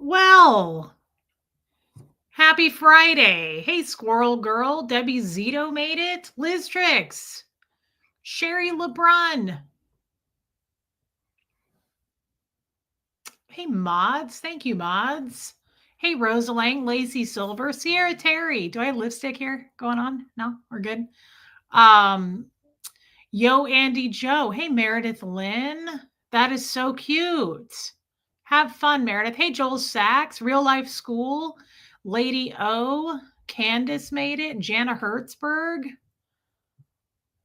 Well, happy Friday. Hey, Squirrel Girl. Debbie Zito made it. Liz Tricks. Sherry LeBrun. Hey, Mods. Thank you, Mods. Hey, Rosa Lang, Lacey Silver, Sierra Terry. Do I have lipstick here going on? No, we're good. Yo, Andy Joe. Hey, Meredith Lynn. That is so cute. Have fun, Meredith. Hey, Joel Sachs, Real Life School, Lady O, Candace made it, Jana Hertzberg,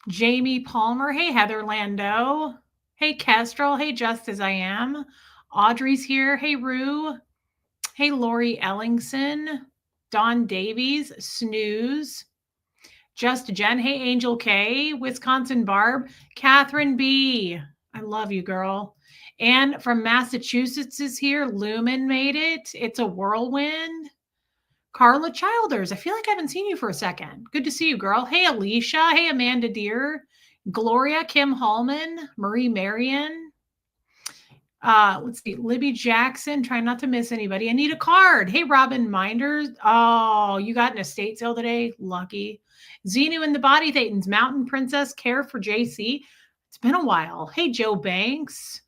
Jamie Palmer. Hey, Heather Lando. Hey, Kestrel. Hey, Just As I Am. Audrey's here. Hey, Rue. Hey, Lori Ellingson. Don Davies. Snooze. Just Jen. Hey, Angel K. Wisconsin Barb. Catherine B. I love you, girl. And from Massachusetts is here. Lumen made it. It's a whirlwind. Carla Childers. I feel like I haven't seen you for a second. Good to see you, girl. Hey, Alicia. Hey, Amanda Deer. Gloria Kim Hallman. Marie Marion. Let's see. Libby Jackson. Try not to miss anybody. I need a card. Hey, Robin Minders. Oh, you got an estate sale today? Lucky. Xenu and the Body Thetans. Mountain Princess. Care for JC. It's been a while. Hey, Joe Banks.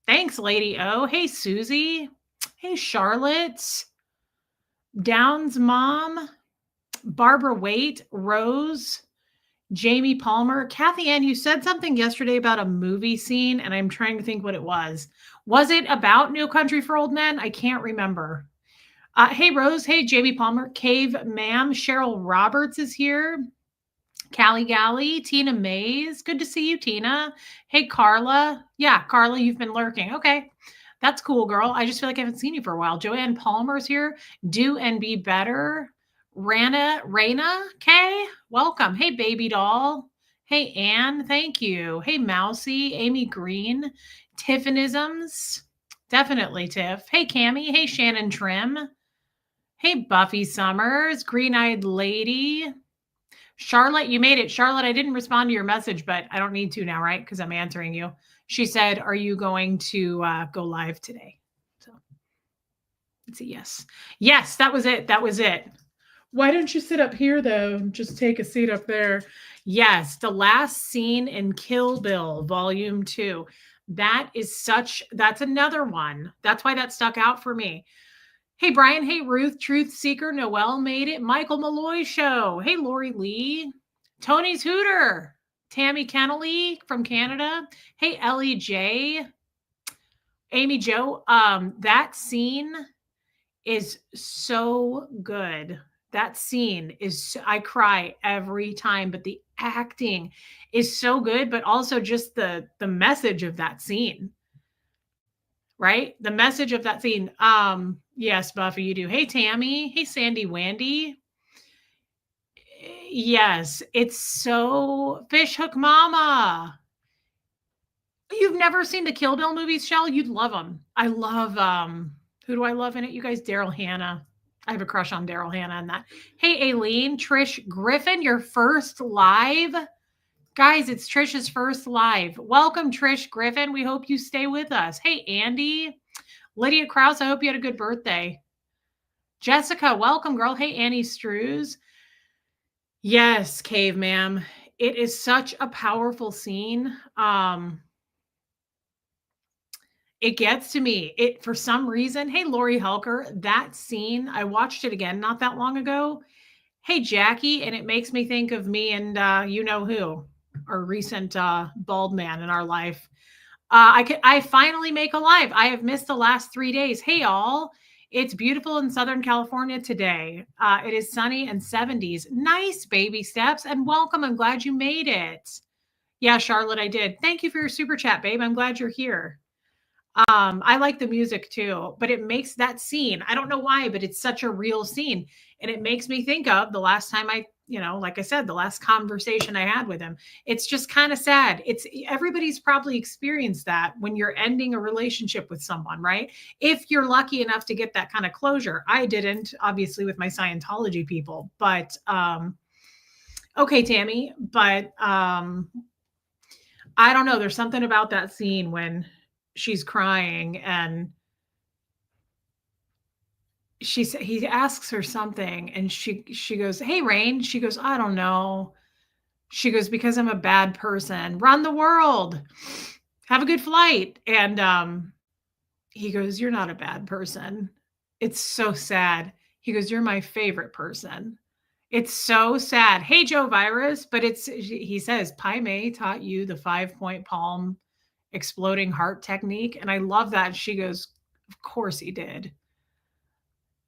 Thanks, Lady O. Hey, Susie. Hey, Charlotte. Downs Mom. Barbara Waite. Rose. Jamie Palmer. Kathy Ann, you said something yesterday about a movie scene, and I'm trying to think what it was. Was it about No Country for Old Men? I can't remember. Hey, Rose. Hey, Jamie Palmer. Cave Ma'am. Cheryl Roberts is here. Callie Galley. Tina Mays. Good to see you, Tina. Hey, Carla. Yeah, Carla, you've been lurking. Okay. That's cool, girl. I just feel like I haven't seen you for a while. Joanne Palmer's here. Do and Be Better. Raina K, welcome. Hey, Baby Doll. Hey, Anne, thank you. Hey, Mousy, Amy Green, Tiffinisms. Definitely, Tiff. Hey, Cammie. Hey, Shannon Trim. Hey, Buffy Summers, Green-Eyed Lady. Charlotte, you made it. Charlotte, I didn't respond to your message, but I don't need to now, right? Because I'm answering you. She said, are you going to go live today? So it's a yes. Yes, that was it. That was it. Why don't you sit up here, though? Just take a seat up there. Yes, the last scene in Kill Bill, Volume 2. That's another one. That's why that stuck out for me. Hey, Brian. Hey, Ruth, Truth Seeker. Noelle made it. Michael Malloy Show. Hey, Lori Lee. Tony's Hooter. Tammy Kennelly from Canada. Hey, Ellie J. Amy Jo. That scene is so good. That scene is, I cry every time, but the acting is so good, but also just the message of that scene, right? The message of that scene. Yes, Buffy, you do. Hey, Tammy. Hey, Sandy Wandy. Yes, it's so Fishhook Mama. You've never seen the Kill Bill movies, Shell? You'd love them. I love, who do I love in it? You guys, Daryl Hannah. I have a crush on Daryl Hannah and that. Hey, Aileen, Trish Griffin, your first live. Guys, it's Trish's first live. Welcome, Trish Griffin. We hope you stay with us. Hey, Andy. Lydia Krause, I hope you had a good birthday. Jessica, welcome, girl. Hey, Annie Strews. Yes, Cave Ma'am. It is such a powerful scene. It gets to me. It, for some reason, hey, Lori Helker, that scene, I watched it again not that long ago. Hey, Jackie, and it makes me think of me and you know who, our recent bald man in our life. I finally make a live. I have missed the last 3 days. Hey, all. It's beautiful in Southern California today. It is sunny and 70s. Nice baby steps, and welcome. I'm glad you made it. Yeah, Charlotte, I did. Thank you for your super chat, babe. I'm glad you're here. I like the music too, but it makes that scene, I don't know why, but it's such a real scene. And it makes me think of the last time like I said, the last conversation I had with him. It's just kind of sad. Everybody's probably experienced that when you're ending a relationship with someone, right? If you're lucky enough to get that kind of closure. I didn't, obviously, with my Scientology people, but, okay, Tammy, but, I don't know. There's something about that scene when she's crying and he asks her something and she goes, "Hey, Rain." She goes, "I don't know." She goes, "Because I'm a bad person. Run the world. Have a good flight." And he goes, "You're not a bad person." It's so sad. He goes, "You're my favorite person." It's so sad. Hey, Joe Virus, but he says, Pai Mei taught you the 5-point palm exploding heart technique. And I love that. She goes, "Of course he did."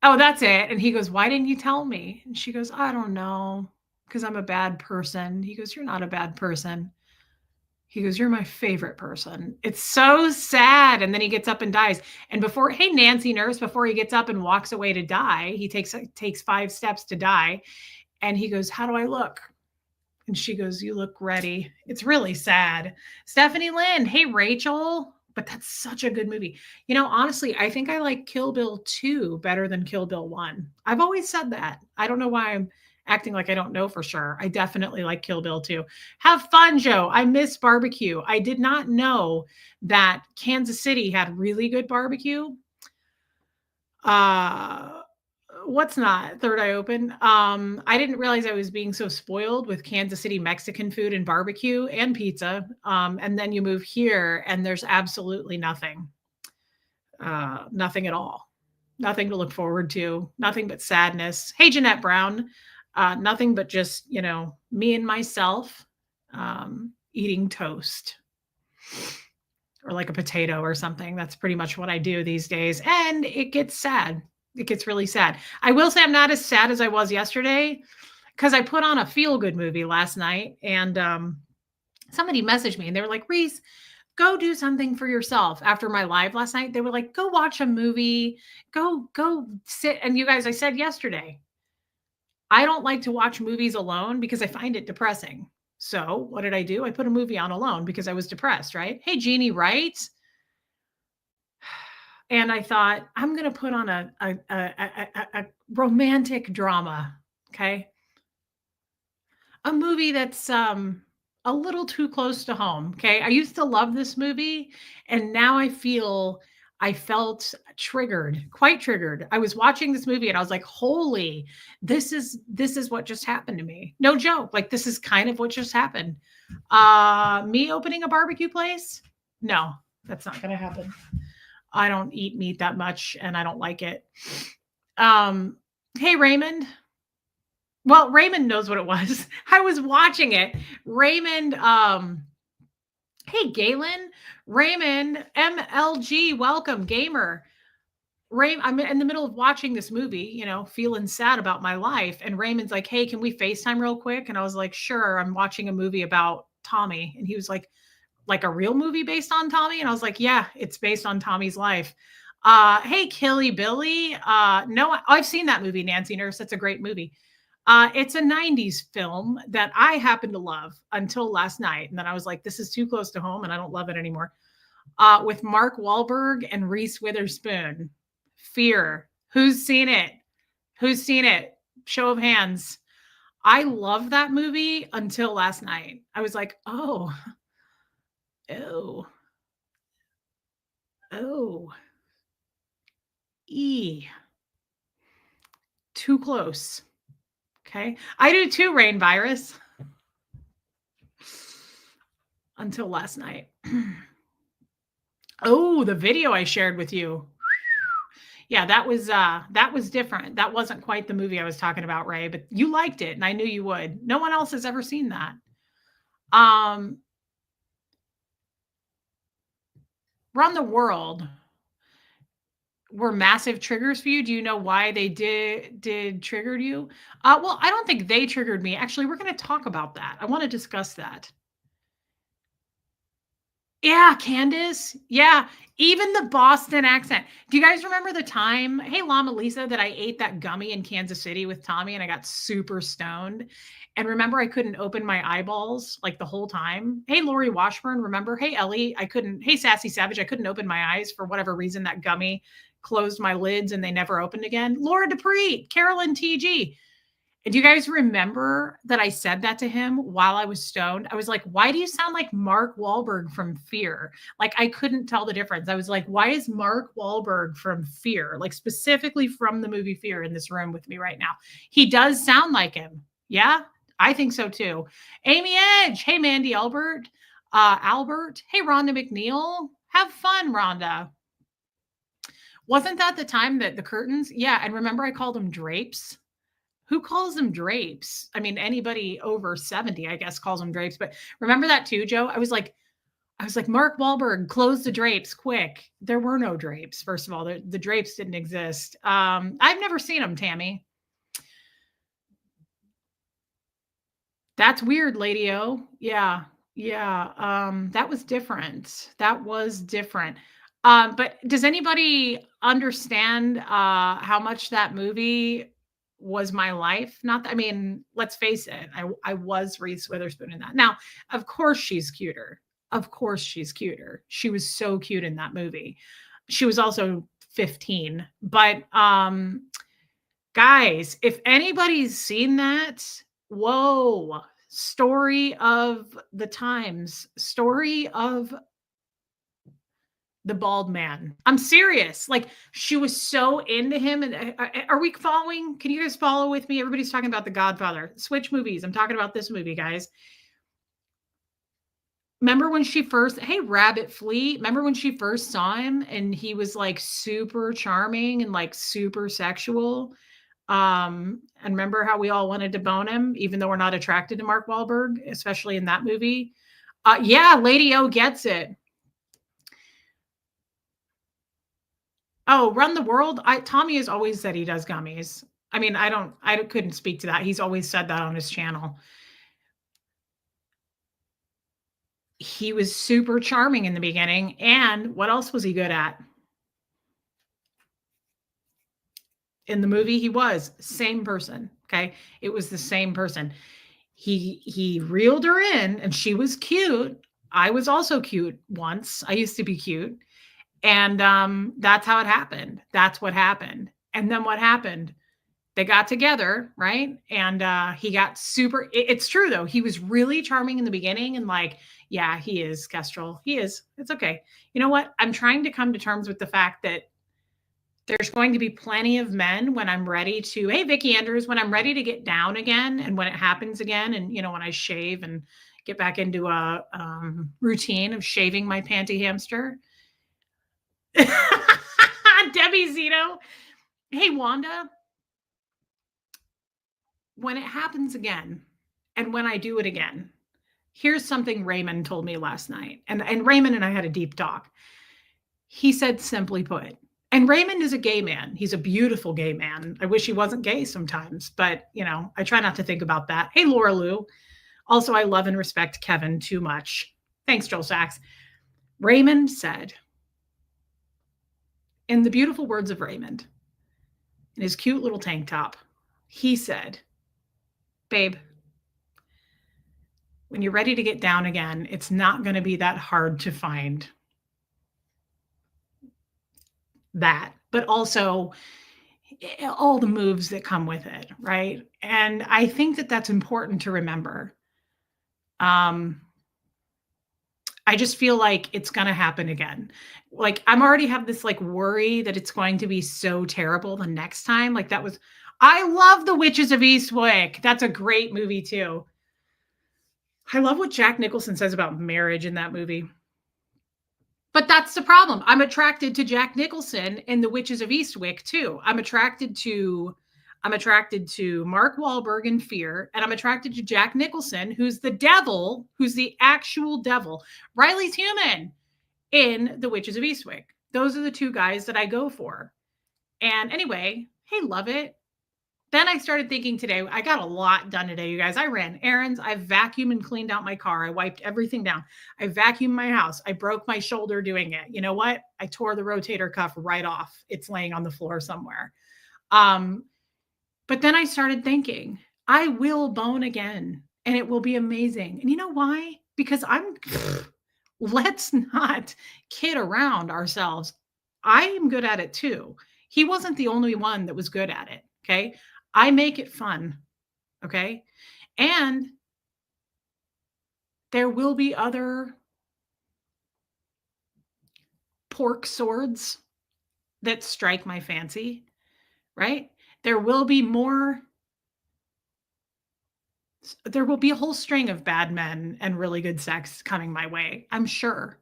Oh, that's it. And he goes, "Why didn't you tell me?" And she goes, "I don't know, because I'm a bad person." He goes, "You're not a bad person." He goes, "You're my favorite person." It's so sad. And then he gets up and dies. And hey, Nancy Nurse, before he gets up and walks away to die, he takes 5 steps to die. And he goes, "How do I look?" And she goes, "You look ready." It's really sad. Stephanie Lynn, hey, Rachel. But that's such a good movie. Honestly, I think I like Kill Bill 2 better than Kill Bill 1. I've always said that. I don't know why I'm acting like I don't know for sure. I definitely like Kill Bill 2. Have fun, Joe. I miss barbecue. I did not know that Kansas City had really good barbecue. What's not Third Eye Open? I didn't realize I was being so spoiled with Kansas City Mexican food and barbecue and pizza. And then you move here and there's absolutely nothing. Nothing at all. Nothing to look forward to. Nothing but sadness. Hey, Jeanette Brown. Nothing but just, me and myself eating toast or like a potato or something. That's pretty much what I do these days. And it gets sad. It gets really sad. I will say I'm not as sad as I was yesterday because I put on a feel-good movie last night and somebody messaged me and they were like, "Reese, go do something for yourself." After my live last night, they were like, "Go watch a movie, go sit." And you guys, I said yesterday, I don't like to watch movies alone because I find it depressing. So what did I do? I put a movie on alone because I was depressed, right? Hey, Jeannie Wright. And I thought, I'm going to put on a romantic drama. Okay. A movie that's a little too close to home. Okay. I used to love this movie. And now I felt triggered, quite triggered. I was watching this movie and I was like, holy, this is what just happened to me. No joke. Like, this is kind of what just happened. Me opening a barbecue place? No, that's not going to happen. I don't eat meat that much and I don't like it. Hey, Raymond. Well, Raymond knows what it was. I was watching it. Raymond, hey, Galen. Raymond, MLG, welcome, gamer. I'm in the middle of watching this movie, feeling sad about my life. And Raymond's like, "Hey, can we FaceTime real quick?" And I was like, "Sure." I'm watching a movie about Tommy. And he was like a real movie based on Tommy? And I was like, "Yeah, it's based on Tommy's life." Hey, Killy Billy. No, I've seen that movie, Nancy Nurse. That's a great movie. It's a 90s film that I happen to love until last night. And then I was like, this is too close to home and I don't love it anymore. With Mark Wahlberg and Reese Witherspoon. Fear. Who's seen it? Who's seen it? Show of hands. I love that movie until last night. I was like, oh, too close. Okay. I do too, Rain Virus. Until last night. Oh, the video I shared with you. Yeah, that was different. That wasn't quite the movie I was talking about, Ray, but you liked it and I knew you would. No one else has ever seen that. Run the World were massive triggers for you. Do you know why they did triggered you? Well, I don't think they triggered me. Actually, we're going to talk about that. I want to discuss that. Yeah, Candace. Yeah, even the Boston accent. Do you guys remember the time, hey, Llama Lisa, that I ate that gummy in Kansas City with Tommy and I got super stoned? And remember, I couldn't open my eyeballs like the whole time. Hey, Lori Washburn, remember? Hey, Ellie, hey, Sassy Savage, I couldn't open my eyes for whatever reason. That gummy closed my lids and they never opened again. Laura Dupree, Carolyn TG. Do you guys remember that I said that to him while I was stoned? I was like, "Why do you sound like Mark Wahlberg from Fear?" Like, I couldn't tell the difference. I was like, "Why is Mark Wahlberg from Fear, like specifically from the movie Fear, in this room with me right now?" He does sound like him. Yeah, I think so too. Amy Edge. Hey, Mandy Albert. Albert. Hey, Rhonda McNeil. Have fun, Rhonda. Wasn't that the time that the curtains? Yeah, and remember I called them drapes? Who calls them drapes? I mean, anybody over 70, I guess, calls them drapes. But remember that too, Joe? I was like, Mark Wahlberg, close the drapes quick. There were no drapes. First of all, the drapes didn't exist. I've never seen them, Tammy. That's weird, Lady O. Yeah. Yeah. That was different. That was different. But does anybody understand how much that movie was my life? Not that, I mean, let's face it, I was Reese Witherspoon in that. Now, of course she's cuter. Of course she's cuter. She was so cute in that movie. She was also 15. But guys, if anybody's seen that, whoa, story of the times, story of the bald man. I'm serious. Like, she was so into him. And are we following? Can you guys follow with me? Everybody's talking about The Godfather. Switch movies. I'm talking about this movie, guys. Remember when she first, hey, Rabbit Fleet, remember when she first saw him and he was like super charming and like super sexual? And remember how we all wanted to bone him, even though we're not attracted to Mark Wahlberg, especially in that movie? Yeah, Lady O gets it. Oh, Run the World. Tommy has always said he does gummies. I mean, I couldn't speak to that. He's always said that on his channel. He was super charming in the beginning. And what else was he good at? In the movie, he was same person. Okay. It was the same person. He reeled her in and she was cute. I was also cute once. I used to be cute. And that's how it happened. That's what happened. And then what happened? They got together, right? And he got super. It's true though. He was really charming in the beginning, and like, yeah, he is, Kestrel. He is. It's okay. You know what? I'm trying to come to terms with the fact that there's going to be plenty of men when I'm ready to. Hey, Vicky Andrews, when I'm ready to get down again, and when it happens again, and when I shave and get back into a routine of shaving my panty hamster. Debbie Zito. Hey, Wanda. When it happens again, and when I do it again, here's something Raymond told me last night. And Raymond and I had a deep talk. He said, simply put, and Raymond is a gay man. He's a beautiful gay man. I wish he wasn't gay sometimes, but I try not to think about that. Hey, Laura Lou. Also, I love and respect Kevin too much. Thanks, Joel Sachs. Raymond said, in the beautiful words of Raymond, in his cute little tank top, he said, babe, when you're ready to get down again, it's not going to be that hard to find that, but also all the moves that come with it, right? And I think that that's important to remember. I just feel like it's going to happen again. Like, I'm already have this like worry that it's going to be so terrible the next time. Like, I love The Witches of Eastwick. That's a great movie too. I love what Jack Nicholson says about marriage in that movie. But that's the problem. I'm attracted to Jack Nicholson in The Witches of Eastwick too. I'm attracted to Mark Wahlberg in Fear, and I'm attracted to Jack Nicholson, who's the devil, who's the actual devil. Riley's human in The Witches of Eastwick. Those are the two guys that I go for. And anyway, hey, love it. Then I started thinking today, I got a lot done today, you guys. I ran errands. I vacuumed and cleaned out my car. I wiped everything down. I vacuumed my house. I broke my shoulder doing it. You know what? I tore the rotator cuff right off. It's laying on the floor somewhere. But then I started thinking, I will bone again and it will be amazing. And you know why? Because let's not kid around ourselves. I am good at it too. He wasn't the only one that was good at it. Okay. I make it fun. Okay. And there will be other pork swords that strike my fancy, right? There will be more, there will be a whole string of bad men and really good sex coming my way, I'm sure.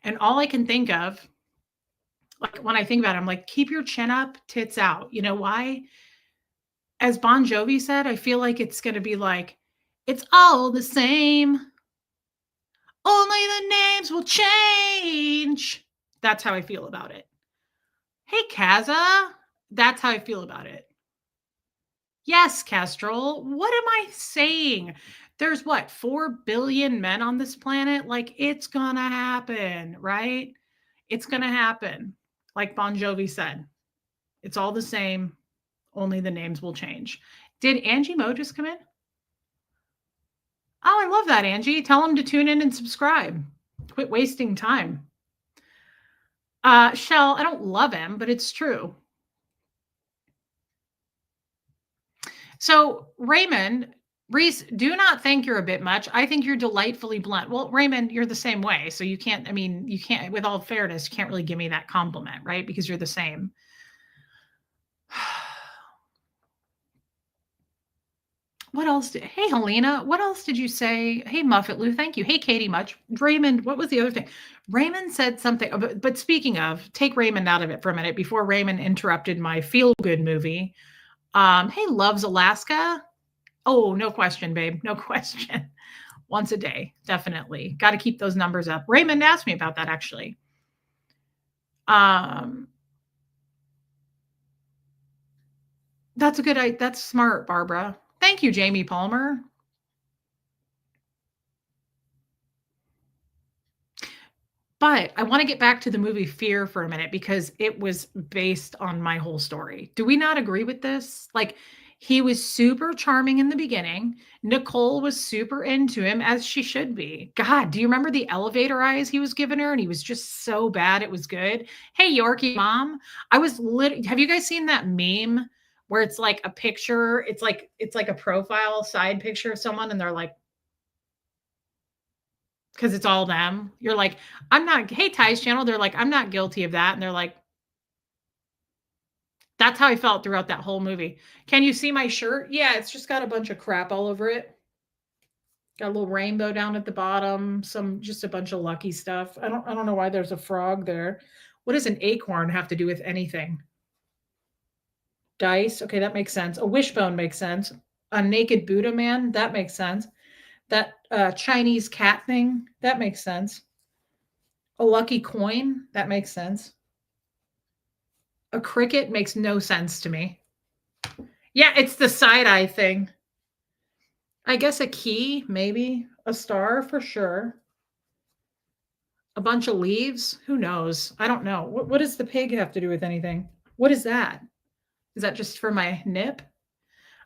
And all I can think of, like when I think about it, I'm like, keep your chin up, tits out. You know why? As Bon Jovi said, I feel like it's going to be like, it's all the same. Only the names will change. That's how I feel about it. Hey, Kaza. That's how I feel about it. Yes, Kestrel. What am I saying? There's what, 4 billion men on this planet? Like, it's gonna happen, right? It's gonna happen. Like Bon Jovi said, it's all the same, only the names will change. Did Angie Mo just come in? Oh, I love that, Angie. Tell them to tune in and subscribe. Quit wasting time. Shell, I don't love him, but it's true. So, Raymond, Reese, do not think you're a bit much. I think you're delightfully blunt. Well, Raymond, you're the same way. So you can't, I mean, you can't, with all fairness, you can't really give me that compliment, right? Because you're the same. What else did, hey, Helena, what else did you say? Hey, Muffet Lou, thank you. Hey, Katie Much. Raymond, what was the other thing? Raymond said something, but speaking of, take Raymond out of it for a minute before Raymond interrupted my feel-good movie. Hey, Loves Alaska. Oh, no question, babe. No question. Once a day, definitely. Got to keep those numbers up. Raymond asked me about that actually. That's a good, that's smart, Barbara. Thank you, Jamie Palmer. But I want to get back to the movie Fear for a minute because it was based on my whole story. Do we not agree with this? Like, he was super charming in the beginning. Nicole was super into him, as she should be. God, do you remember the elevator eyes he was giving her? And he was just so bad, it was good. Hey, Yorkie mom, I was lit. Have you guys seen that meme where it's like a picture? It's like a profile side picture of someone, and they're like, because it's all them. You're like, I'm not, hey, Ty's channel. They're like, I'm not guilty of that. And they're like, that's how I felt throughout that whole movie. Can you see my shirt? Yeah, it's just got a bunch of crap all over it. Got a little rainbow down at the bottom, just a bunch of lucky stuff. I don't know why there's a frog there. What does an acorn have to do with anything? Dice. Okay, that makes sense. A wishbone makes sense. A naked Buddha man, that makes sense. That Chinese cat thing, that makes sense. A lucky coin, that makes sense. A cricket makes no sense to me. Yeah, it's the side eye thing. I guess a key, maybe. A star for sure. A bunch of leaves, who knows? I don't know. What does the pig have to do with anything? What is that? Is that just for my nip?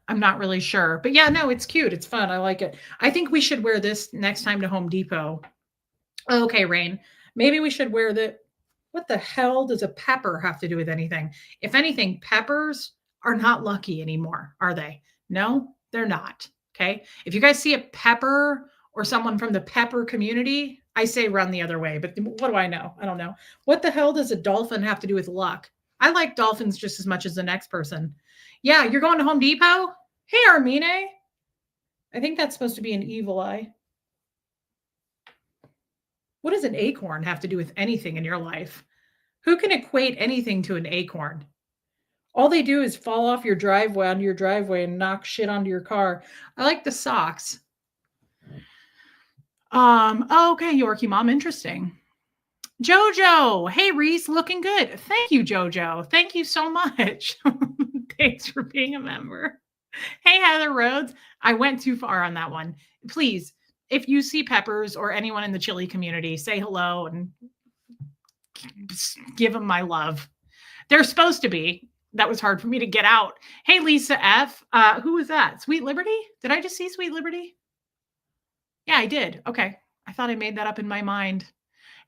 I'm not really sure. But yeah, no, it's cute. It's fun. I like it. I think we should wear this next time to Home Depot. Okay, Rain. Maybe we should wear the. What the hell does a pepper have to do with anything? If anything, peppers are not lucky anymore, are they? No, they're not. Okay. If you guys see a pepper or someone from the pepper community, I say run the other way. But what do I know? I don't know. What the hell does a dolphin have to do with luck? I like dolphins just as much as the next person. Yeah, you're going to Home Depot? Hey, Armine. I think that's supposed to be an evil eye. What does an acorn have to do with anything in your life? Who can equate anything to an acorn? All they do is fall off your driveway onto your driveway and knock shit onto your car. I like the socks. Okay, Yorkie mom, interesting. Jojo, hey Reese, looking good. Thank you, Jojo. Thank you so much. Thanks for being a member. Hey, Heather Rhodes, I went too far on that one. Please, if you see Peppers or anyone in the chili community, say hello and give them my love. They're supposed to be. That was hard for me to get out. Hey, Lisa F. Who was that? Sweet Liberty? Did I just see Sweet Liberty? Yeah, I did. Okay. I thought I made that up in my mind.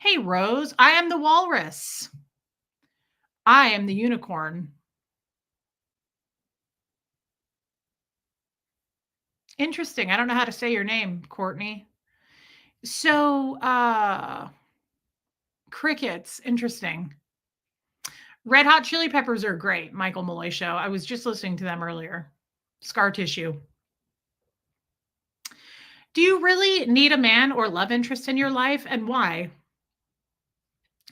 Hey, Rose. I am the walrus. I am the unicorn. Interesting. I don't know how to say your name, Courtney. So, crickets. Interesting. Red Hot Chili Peppers are great. Michael Malloy Show. I was just listening to them earlier. Scar tissue. Do you really need a man or love interest in your life, and why?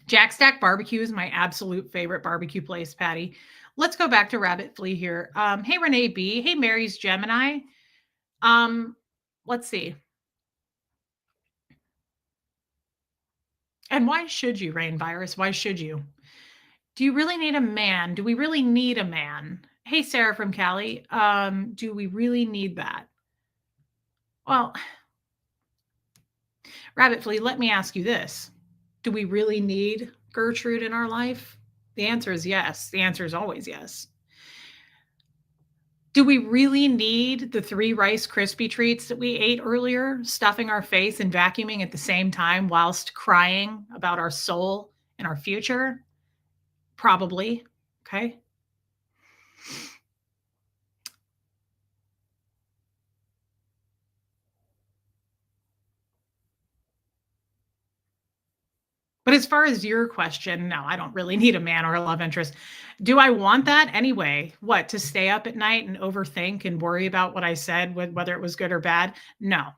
Jack Stack Barbecue is my absolute favorite barbecue place, Patty. Let's go back to Rabbit Flea here. Hey, Renee B. Hey, Mary's Gemini. Um, let's see. And why should you, Rain Virus? Why should you? Do you really need a man? Do we really need a man? Hey, Sarah from Cali. Do we really need that? Well, Rabbit Flea, let me ask you this. Do we really need Gertrude in our life? The answer is yes. The answer is always yes. Do we really need the 3 Rice Krispie treats that we ate earlier, stuffing our face and vacuuming at the same time whilst crying about our soul and our future? Probably. Okay. But as far as your question, no, I don't really need a man or a love interest. Do I want that anyway? What, to stay up at night and overthink and worry about what I said, whether it was good or bad? No.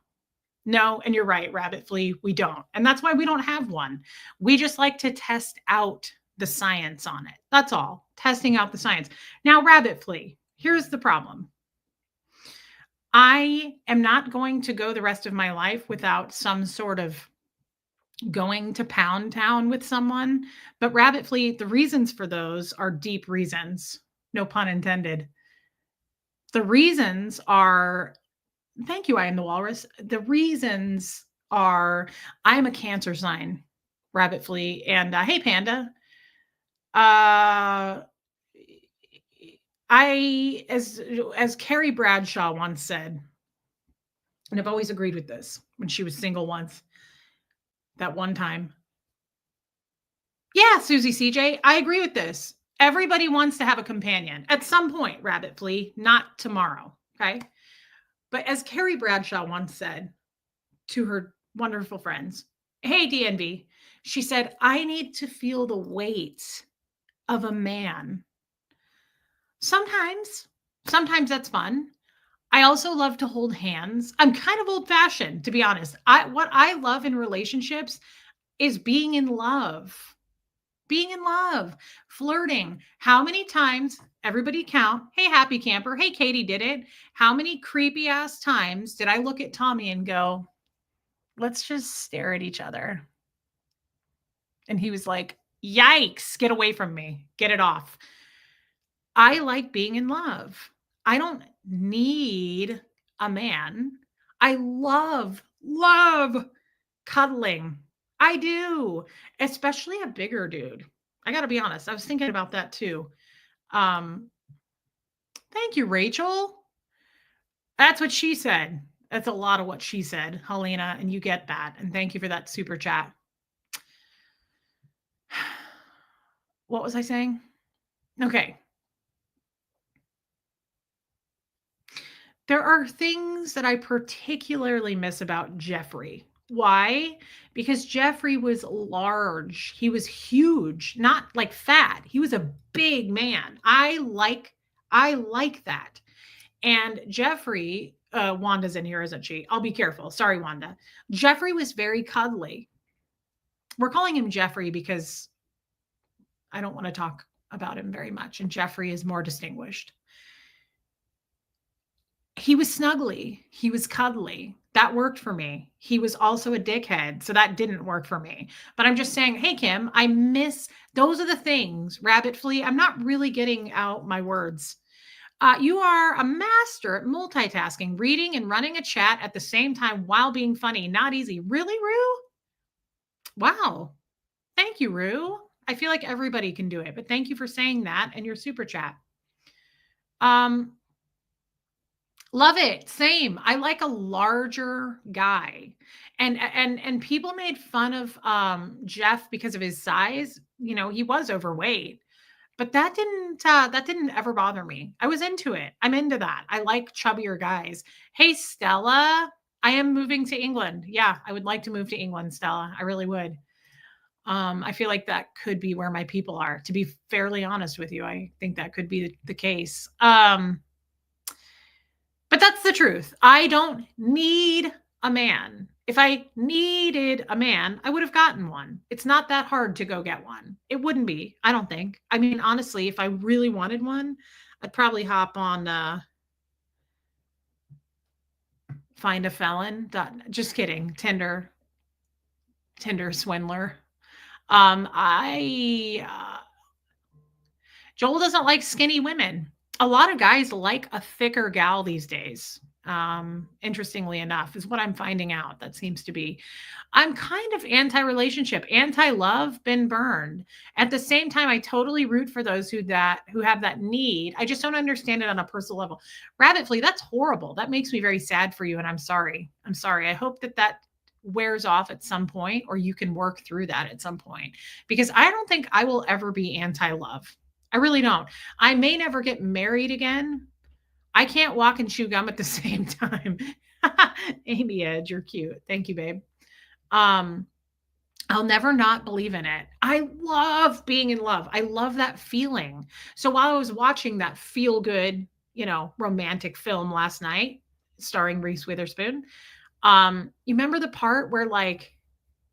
No, and you're right, Rabbit Flea, we don't. And that's why we don't have one. We just like to test out the science on it. That's all. Testing out the science. Now, Rabbit Flea, here's the problem. I am not going to go the rest of my life without some sort of going to Pound Town with someone. But Rabbit Flea, the reasons for those are deep reasons. No pun intended. The reasons are, thank you, I am the walrus. The reasons are, I'm a Cancer sign, Rabbit Flea, and hey, Panda. Uh, I, as Carrie Bradshaw once said, and I've always agreed with this when she was single once, that one time. Yeah, Susie CJ, I agree with this. Everybody wants to have a companion at some point, Rabbit Flea, not tomorrow. Okay. But as Carrie Bradshaw once said to her wonderful friends, hey, DNV, she said, I need to feel the weight of a man. Sometimes that's fun. I also love to hold hands. I'm kind of old fashioned, to be honest. What I love in relationships is being in love. Being in love, flirting. How many times, everybody count, hey, happy camper, hey, Katie did it. How many creepy ass times did I look at Tommy and go, let's just stare at each other? And he was like, yikes, get away from me, get it off. I like being in love. I don't need a man. I love cuddling. I do, especially a bigger dude. I got to be honest. I was thinking about that too. Um, Thank you, Rachel. That's what she said. That's a lot of what she said, Helena, and you get that. And thank you for that super chat. What was I saying? Okay. There are things that I particularly miss about Jeffrey. Why? Because Jeffrey was large. He was huge, not like fat. He was a big man. I like that. And Jeffrey, Wanda's in here, isn't she? I'll be careful. Sorry, Wanda. Jeffrey was very cuddly. We're calling him Jeffrey because I don't want to talk about him very much. And Jeffrey is more distinguished. He was snuggly. He was cuddly. That worked for me. He was also a dickhead, so that didn't work for me. But I'm just saying, hey, Kim, I miss, those are the things, Rabbit Flea. I'm not really getting out my words. You are a master at multitasking, reading and running a chat at the same time while being funny. Not easy. Really, Rue? Wow. Thank you, Rue. I feel like everybody can do it, but thank you for saying that and your super chat. Love it. Same. I like a larger guy. And people made fun of Jeff because of his size. You know, he was overweight. But that didn't ever bother me. I was into it. I'm into that. I like chubbier guys. Hey, Stella, I am moving to England. Yeah, I would like to move to England, Stella. I really would. I feel like that could be where my people are. To be fairly honest with you, I think that could be the case. But that's the truth. I don't need a man. If I needed a man, I would have gotten one. It's not that hard to go get one. It wouldn't be, I don't think. I mean, honestly, if I really wanted one, I'd probably hop on find a felon. Just kidding. Tinder swindler. I Joel doesn't like skinny women. A lot of guys like a thicker gal these days. Interestingly enough, is what I'm finding out. That seems to be. I'm kind of anti-relationship, anti-love, been burned. At the same time, I totally root for those who have that need. I just don't understand it on a personal level. Rabbit Flea, that's horrible. That makes me very sad for you, and I'm sorry. I'm sorry. I hope that wears off at some point, or you can work through that at some point, because I don't think I will ever be anti-love. I really don't. I may never get married again. I can't walk and chew gum at the same time. Amy Edge, you're cute. Thank you, babe. Um, I'll never not believe in it. I love being in love. I love that feeling. So while I was watching that feel good, romantic film last night starring Reese Witherspoon, you remember the part where like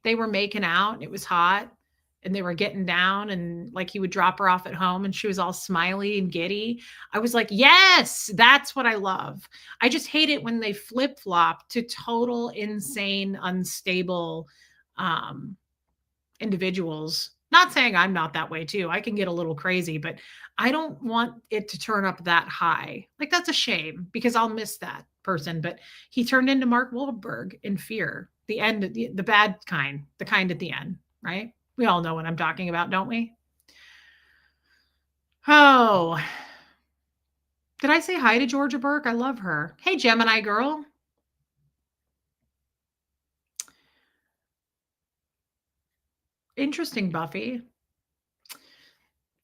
they were making out and it was hot and they were getting down and like he would drop her off at home and she was all smiley and giddy. I was like, yes, that's what I love. I just hate it when they flip flop to total insane, unstable individuals. Not saying I'm not that way too. I can get a little crazy, but I don't want it to turn up that high. Like that's a shame because I'll miss that person. But he turned into Mark Wahlberg in Fear, the end, the bad kind, the kind at the end, right? We all know what I'm talking about, don't we? Oh, did I say hi to Georgia Burke? I love her. Hey, Gemini girl. Interesting, Buffy.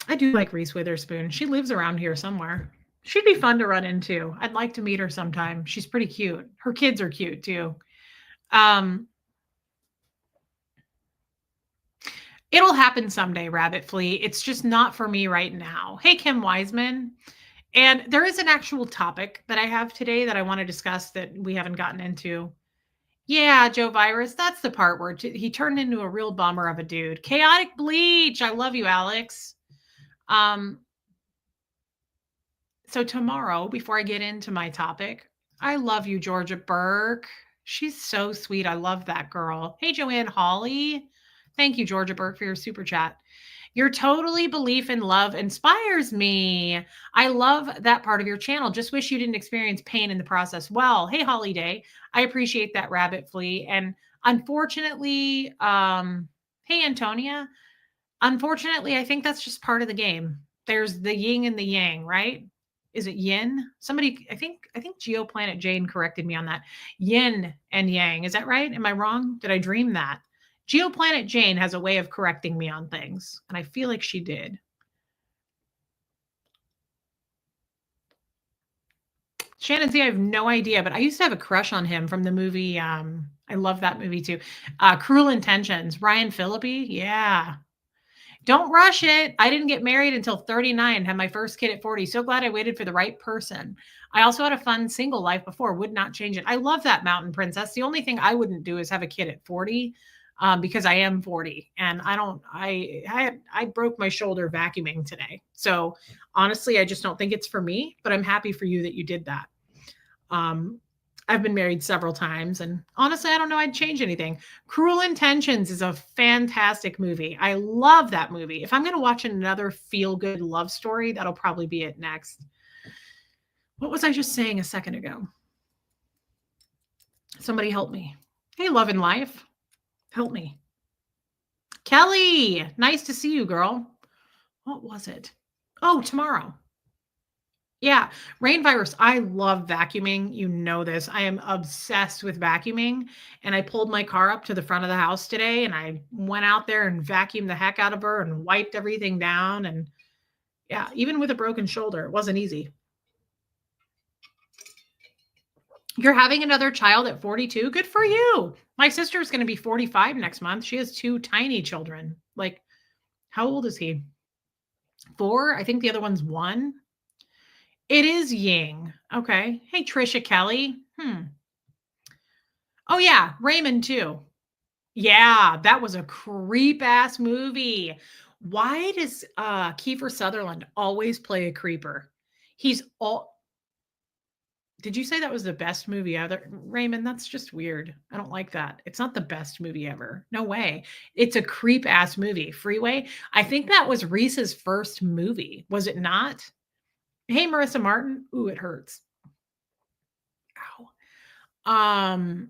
I do like Reese Witherspoon. She lives around here somewhere. She'd be fun to run into. I'd like to meet her sometime. She's pretty cute. Her kids are cute too. Um, it'll happen someday, Rabbit Flea. It's just not for me right now. Hey, Kim Wiseman. And there is an actual topic that I have today that I want to discuss that we haven't gotten into. Yeah, Joe Virus. That's the part where he turned into a real bummer of a dude. Chaotic Bleach. I love you, Alex. Um, so tomorrow, before I get into my topic, I love you, Georgia Burke. She's so sweet. I love that girl. Hey, Joanne Hawley. Thank you, Georgia Burke, for your super chat. Your totally belief in love inspires me. I love that part of your channel. Just wish you didn't experience pain in the process. Well, hey, Holiday, I appreciate that, Rabbit Flea. And unfortunately, hey, Antonia, unfortunately, I think that's just part of the game. There's the yin and the yang, right? Is it yin? Somebody, I think Geoplanet Jane corrected me on that. Yin and yang. Is that right? Am I wrong? Did I dream that? Geoplanet Jane has a way of correcting me on things, and I feel like she did. Shannon Z, I have no idea, but I used to have a crush on him from the movie. I love that movie too. Cruel Intentions. Ryan Phillippe. Yeah. Don't rush it. I didn't get married until 39, had my first kid at 40. So glad I waited for the right person. I also had a fun single life before, would not change it. I love that, Mountain Princess. The only thing I wouldn't do is have a kid at 40. Because I am 40 and I broke my shoulder vacuuming today. So honestly, I just don't think it's for me, but I'm happy for you that you did that. I've been married several times and honestly, I don't know I'd change anything. Cruel Intentions is a fantastic movie. I love that movie. If I'm going to watch another feel good love story, that'll probably be it next. What was I just saying a second ago? Somebody help me. Hey, Love and Life. Help me. Kelly, nice to see you, girl. What was it? Oh, tomorrow. Yeah, rain virus. I love vacuuming. You know this. I am obsessed with vacuuming. And I pulled my car up to the front of the house today and I went out there and vacuumed the heck out of her and wiped everything down. And Yeah, even with a broken shoulder, it wasn't easy. You're having another child at 42? Good for you. My sister's going to be 45 next month. She has 2 tiny children. Like, how old is he? 4? I think the other one's 1. It is Ying. Okay. Hey, Trisha Kelly. Oh, yeah. Raymond, too. Yeah, that was a creep ass movie. Why does Kiefer Sutherland always play a creeper? He's all Did you say that was the best movie ever? Raymond, that's just weird. I don't like that. It's not the best movie ever. No way. It's a creep ass movie. Freeway. I think that was Reese's first movie. Was it not? Hey, Marissa Martin. Ooh, it hurts. Ow.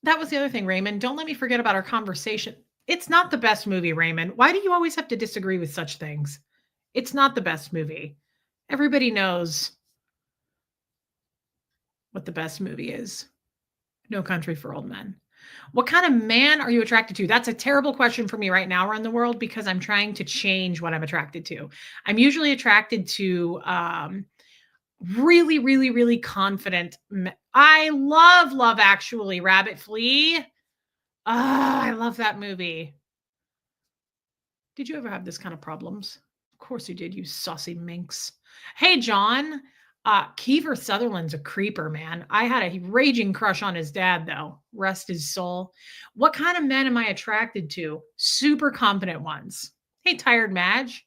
That was the other thing, Raymond. Don't let me forget about our conversation. It's not the best movie, Raymond. Why do you always have to disagree with such things? It's not the best movie. Everybody knows what the best movie is. No Country for Old Men. What kind of man are you attracted to? That's a terrible question for me right now around the world because I'm trying to change what I'm attracted to. I'm usually attracted to really, really, really confident. I love Love Actually, Rabbit Flee. I love that movie. Did you ever have this kind of problems? Of course you did, you saucy minx. Hey, John. Kiefer Sutherland's a creeper, man. I had a raging crush on his dad, though. Rest his soul. What kind of men am I attracted to? Super confident ones. Hey, Tired Madge.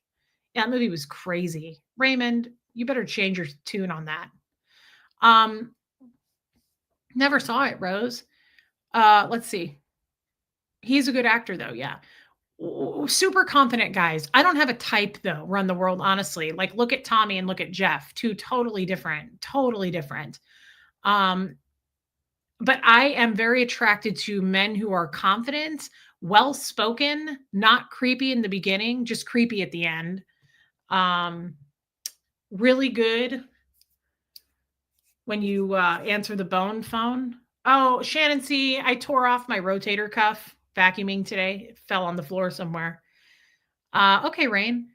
Yeah, that movie was crazy. Raymond, you better change your tune on that. Um, Never saw it, Rose. Let's see. He's a good actor, though. Yeah. Super confident guys. I don't have a type though, run the world honestly. Like look at Tommy and look at Jeff, two totally different, totally different. Um but I am very attracted to men who are confident, well-spoken, not creepy in the beginning, just creepy at the end. Um Really good when you answer the bone phone. Oh, Shannon C, I tore off my rotator cuff vacuuming today. It fell on the floor somewhere. Okay, Rain.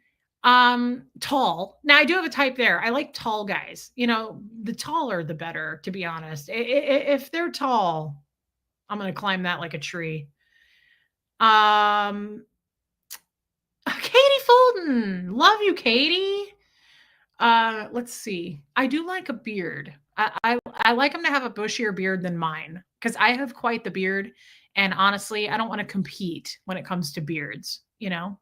Tall. Now I do have a type there. I like tall guys. You know, the taller the better, to be honest. If they're tall, I'm gonna climb that like a tree. Um, Katie Fulton. Love you, Katie. Let's see. I do like a beard. I like him to have a bushier beard than mine because I have quite the beard. And honestly, I don't want to compete when it comes to beards, you know?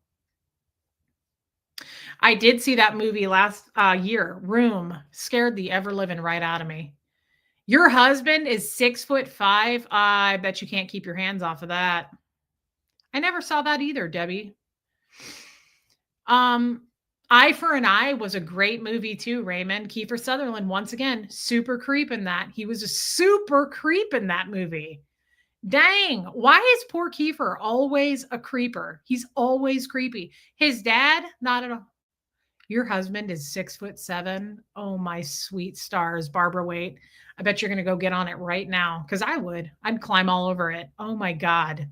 I did see that movie last year, Room. Scared the ever living right out of me. Your husband is 6'5". I bet you can't keep your hands off of that. I never saw that either, Debbie. Um, Eye for an Eye was a great movie too, Raymond. Kiefer Sutherland, once again, super creep in that. He was a super creep in that movie. Dang, why is poor Kiefer always a creeper? He's always creepy. His dad, not at all. Your husband is 6'7". Oh, my sweet stars, Barbara Waite. I bet you're going to go get on it right now because I would. I'd climb all over it. Oh, my God.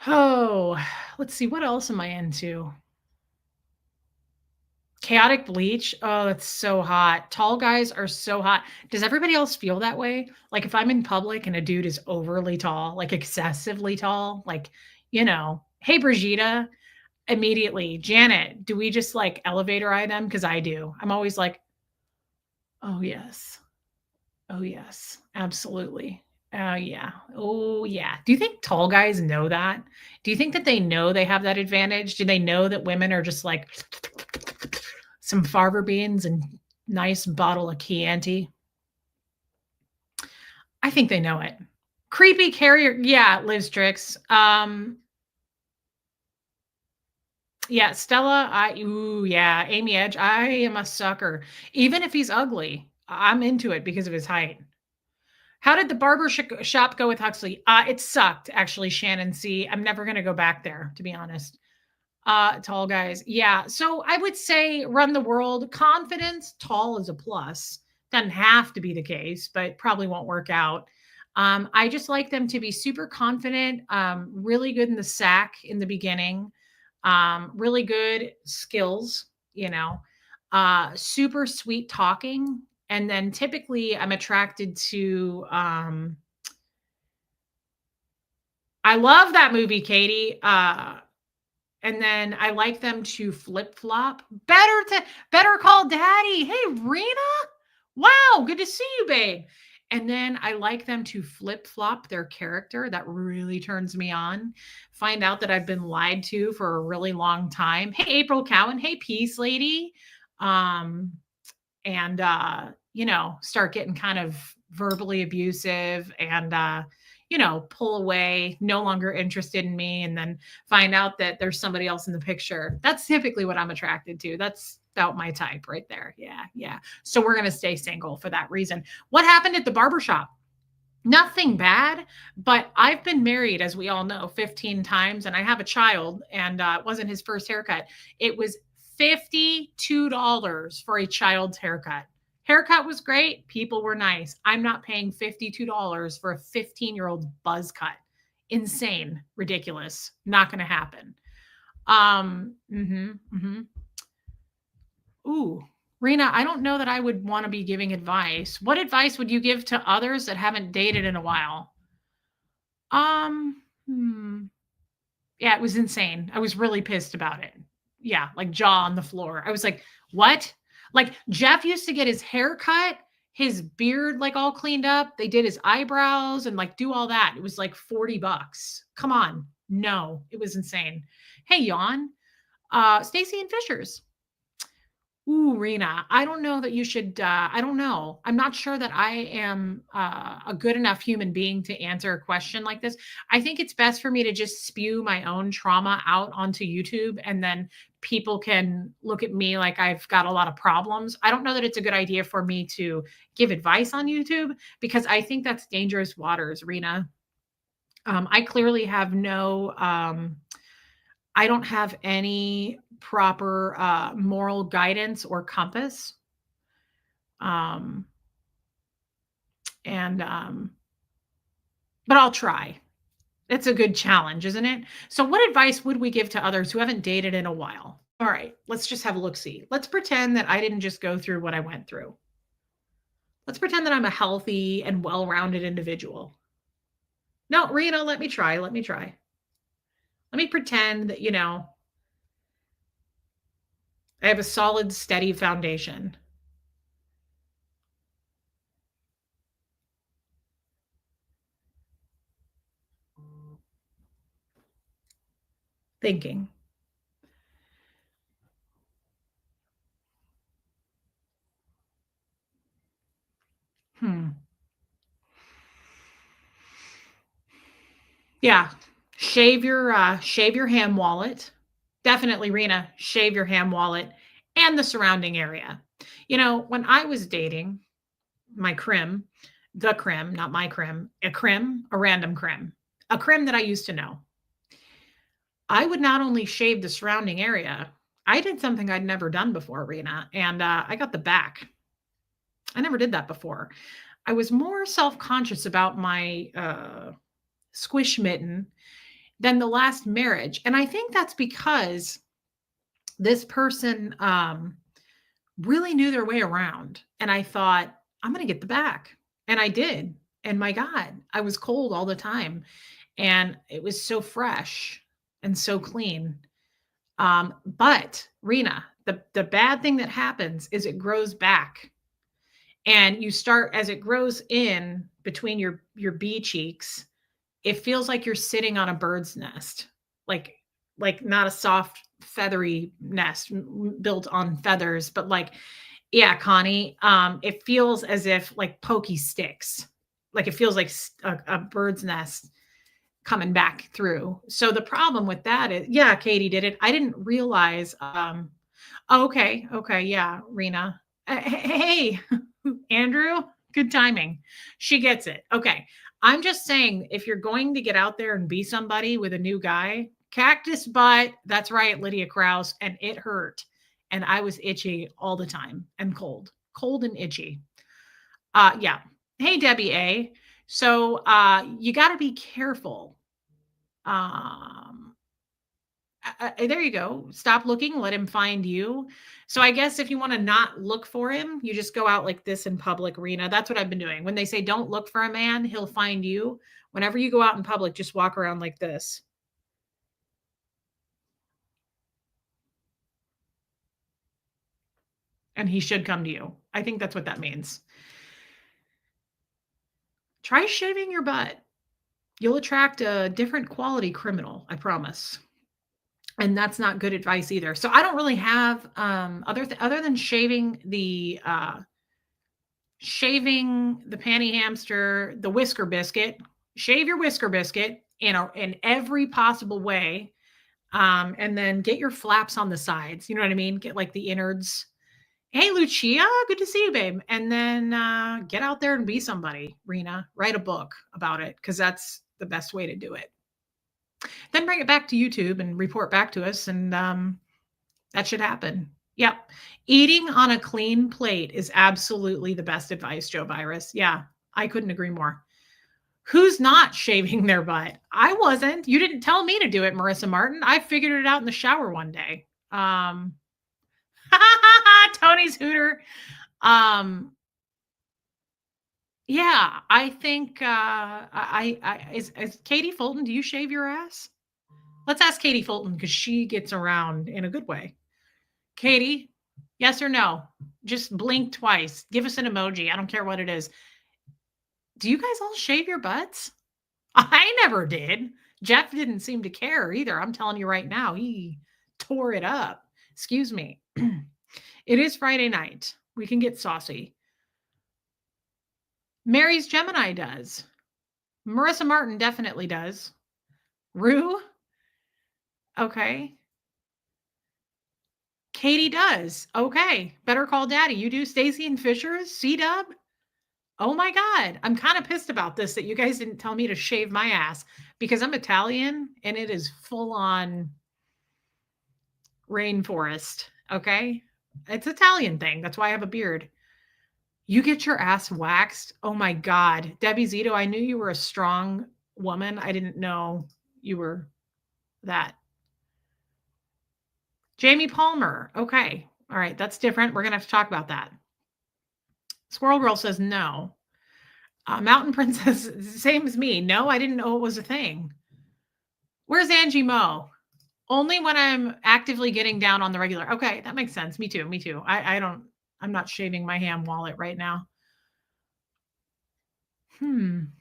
Oh, let's see. What else am I into? Chaotic Bleach. Oh, that's so hot. Tall guys are so hot. Does everybody else feel that way? Like if I'm in public and a dude is overly tall, like excessively tall, like, hey, Brigitte, immediately, Janet, do we just like elevator eye them? Because I do. I'm always like, oh, yes. Oh, yes. Absolutely. Oh, yeah. Oh, yeah. Do you think tall guys know that? Do you think that they know they have that advantage? Do they know that women are just like some farver beans and nice bottle of Chianti? I think they know it. Creepy carrier. Yeah, Liz Tricks. Yeah, Stella, yeah, Amy Edge, I am a sucker. Even if he's ugly, I'm into it because of his height. How did the barber shop go with Huxley? It sucked, actually, Shannon C. I'm never going to go back there, to be honest. Tall guys. Yeah. So I would say run the world. Confidence, tall is a plus. Doesn't have to be the case, but probably won't work out. I just like them to be super confident, really good in the sack in the beginning. Really good skills, you know, super sweet talking. And then typically I'm attracted to, I love that movie, Katie. And then I like them to flip flop. Better call daddy. Hey, Rena. Wow, good to see you, babe. And then I like them to flip flop their character. That really turns me on. Find out that I've been lied to for a really long time. Hey, April Cowan. Hey, Peace Lady. Um, and start getting kind of verbally abusive and pull away, no longer interested in me, and then find out that there's somebody else in the picture. That's typically what I'm attracted to. That's about my type right there. Yeah, yeah. So we're going to stay single for that reason. What happened at the barbershop? Nothing bad, but I've been married, as we all know, 15 times, and I have a child, and it wasn't his first haircut. It was $52 for a child's haircut. Haircut was great. People were nice. I'm not paying $52 for a 15-year-old buzz cut. Insane, ridiculous. Not going to happen. Ooh, Rena, I don't know that I would want to be giving advice. What advice would you give to others that haven't dated in a while? Hmm. Yeah, it was insane. I was really pissed about it. Yeah, like jaw on the floor. I was like, "What?" Like Jeff used to get his hair cut, his beard like all cleaned up. They did his eyebrows and like do all that. It was like $40. Come on. No, it was insane. Hey, Yawn. Stacy and Fishers. Ooh, Rena, I don't know that you should. I don't know. I'm not sure that I am a good enough human being to answer a question like this. I think it's best for me to just spew my own trauma out onto YouTube, and then people can look at me like I've got a lot of problems. I don't know that it's a good idea for me to give advice on YouTube because I think that's dangerous waters, Rena. I clearly have no. I don't have any proper moral guidance or compass. Um, and but I'll try. It's a good challenge, isn't it? So, what advice would we give to others who haven't dated in a while? All right, let's just have a look see. Let's pretend that I didn't just go through what I went through. Let's pretend that I'm a healthy and well rounded individual. No, Rena, let me try. Let me try. Let me pretend that, I have a solid, steady foundation. Thinking. Hmm. Yeah. Shave your ham wallet. Definitely, Rena, shave your ham wallet and the surrounding area. When I was dating my crim, the crim, not my crim, a random crim, a crim that I used to know, I would not only shave the surrounding area, I did something I'd never done before, Rena, and I got the back. I never did that before. I was more self conscious about my squish mitten than the last marriage. And I think that's because this person really knew their way around. And I thought, I'm going to get the back. And I did. And my God, I was cold all the time. And it was so fresh and so clean. But Rena, the bad thing that happens is it grows back. And you start as it grows in between your bee cheeks, it feels like you're sitting on a bird's nest, like not a soft feathery nest built on feathers, but like, yeah, Connie, it feels as if like pokey sticks, like it feels like a bird's nest coming back through. So the problem with that is, yeah, Katie did it. I didn't realize. Oh, okay, yeah, Rena. Hey, Andrew, good timing. She gets it. Okay. I'm just saying, if you're going to get out there and be somebody with a new guy, cactus butt, that's right, Lydia Krause, and it hurt. And I was itchy all the time and cold and itchy. Yeah. Hey, Debbie A. So you got to be careful. Um, There you go. Stop looking, let him find you. So I guess if you want to not look for him, you just go out like this in public, Rena. That's what I've been doing. When they say don't look for a man, he'll find you. Whenever you go out in public, just walk around like this. And he should come to you. I think that's what that means. Try shaving your butt. You'll attract a different quality criminal, I promise. And that's not good advice either. So I don't really have other than shaving the panty hamster, the whisker biscuit. Shave your whisker biscuit in every possible way. And then get your flaps on the sides. You know what I mean? Get like the innards. Hey, Lucia, good to see you, babe. And then get out there and be somebody, Rena. Write a book about it because that's the best way to do it. Then bring it back to YouTube and report back to us, and that should happen. Yep. Eating on a clean plate is absolutely the best advice, Joe Virus. Yeah, I couldn't agree more. Who's not shaving their butt? I wasn't. You didn't tell me to do it, Marissa Martin. I figured it out in the shower one day. Tony's Hooter. Yeah, I think is Katie Fulton, do you shave your ass? Let's ask Katie Fulton because she gets around in a good way. Katie, yes or no? Just blink twice. Give us an emoji. I don't care what it is. Do you guys all shave your butts? I never did. Jeff didn't seem to care either. I'm telling you right now, he tore it up. Excuse me. It is Friday night. We can get saucy. Mary's Gemini does. Marissa Martin definitely does. Rue? Okay. Katie does. Okay. Better call daddy. You do Stacy and Fisher's? C-Dub? Oh my God. I'm kind of pissed about this that you guys didn't tell me to shave my ass because I'm Italian and it is full on rainforest. Okay. It's Italian thing. That's why I have a beard. You get your ass waxed. Oh my God. Debbie Zito, I knew you were a strong woman. I didn't know you were that. Jamie Palmer. Okay. All right. That's different. We're going to have to talk about that. Squirrel Girl says no. Mountain Princess, same as me. No, I didn't know it was a thing. Where's Angie Mo? Only when I'm actively getting down on the regular. Okay, that makes sense. Me too. Me too. I'm not shaving my ham wallet right now. Kim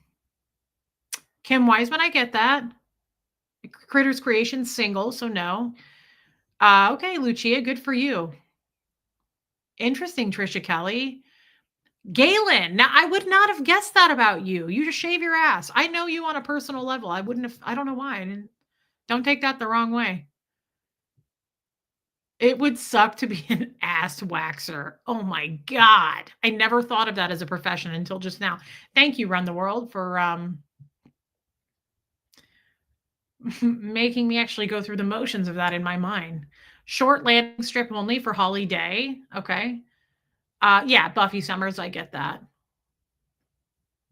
Wiseman, I get that. Critters Creation single, so no. Okay, Lucia, good for you. Interesting, Trisha Kelly. Galen, now I would not have guessed that about you. You just shave your ass. I know you on a personal level. I wouldn't have, I don't know why. Don't take that the wrong way. It would suck to be an ass waxer. Oh my God. I never thought of that as a profession until just now. Thank you, Run the World, for making me actually go through the motions of that in my mind. Short landing strip only for Holly Day. Okay. Yeah, Buffy Summers, I get that.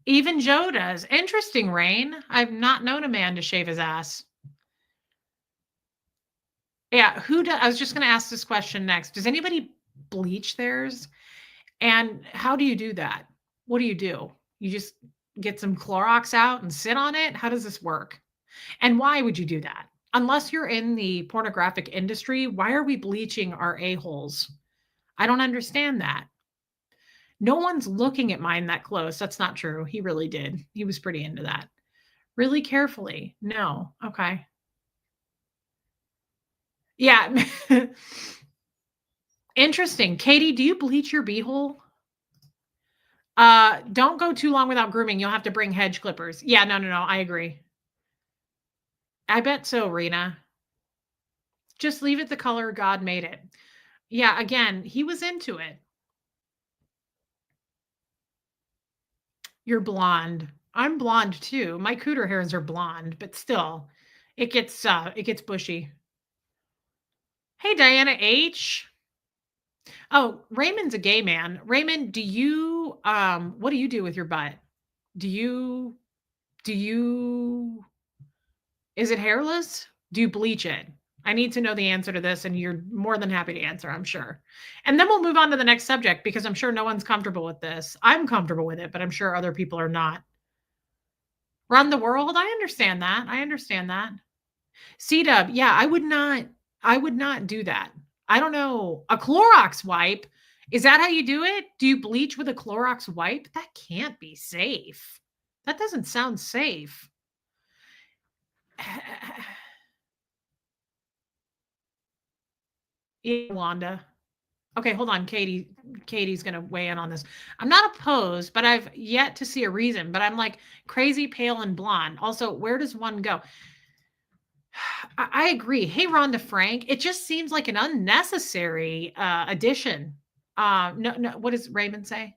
Even Joe does. Interesting, Rain. I've not known a man to shave his ass. Yeah, I was just going to ask this question next. Does anybody bleach theirs? And how do you do that? What do? You just get some Clorox out and sit on it? How does this work? And why would you do that? Unless you're in the pornographic industry, why are we bleaching our a-holes? I don't understand that. No one's looking at mine that close. That's not true. He really did. He was pretty into that. Really carefully. No. Okay. Yeah. Interesting. Katie, do you bleach your beehole? Don't go too long without grooming. You'll have to bring hedge clippers. Yeah, no. I agree. I bet so, Rena. Just leave it the color God made it. Yeah, again, he was into it. You're blonde. I'm blonde too. My cooter hairs are blonde, but still, it gets bushy. Hey, Diana H. Oh, Raymond's a gay man. Raymond, do you what do you do with your butt? Do you is it hairless? Do you bleach it? I need to know the answer to this, and you're more than happy to answer, I'm sure. And then we'll move on to the next subject because I'm sure no one's comfortable with this. I'm comfortable with it, but I'm sure other people are not. Run the world? I understand that. I understand that. C-dub, yeah, I would not do that. I don't know. A Clorox wipe? Is that how you do it? Do you bleach with a Clorox wipe? That can't be safe. That doesn't sound safe. Yeah, Wanda. Okay, hold on, Katie. Katie's gonna weigh in on this. I'm not opposed, but I've yet to see a reason. But I'm like crazy pale and blonde. Also, where does one go? I agree. Hey, Rhonda Frank, it just seems like an unnecessary addition. No, no. What does Raymond say?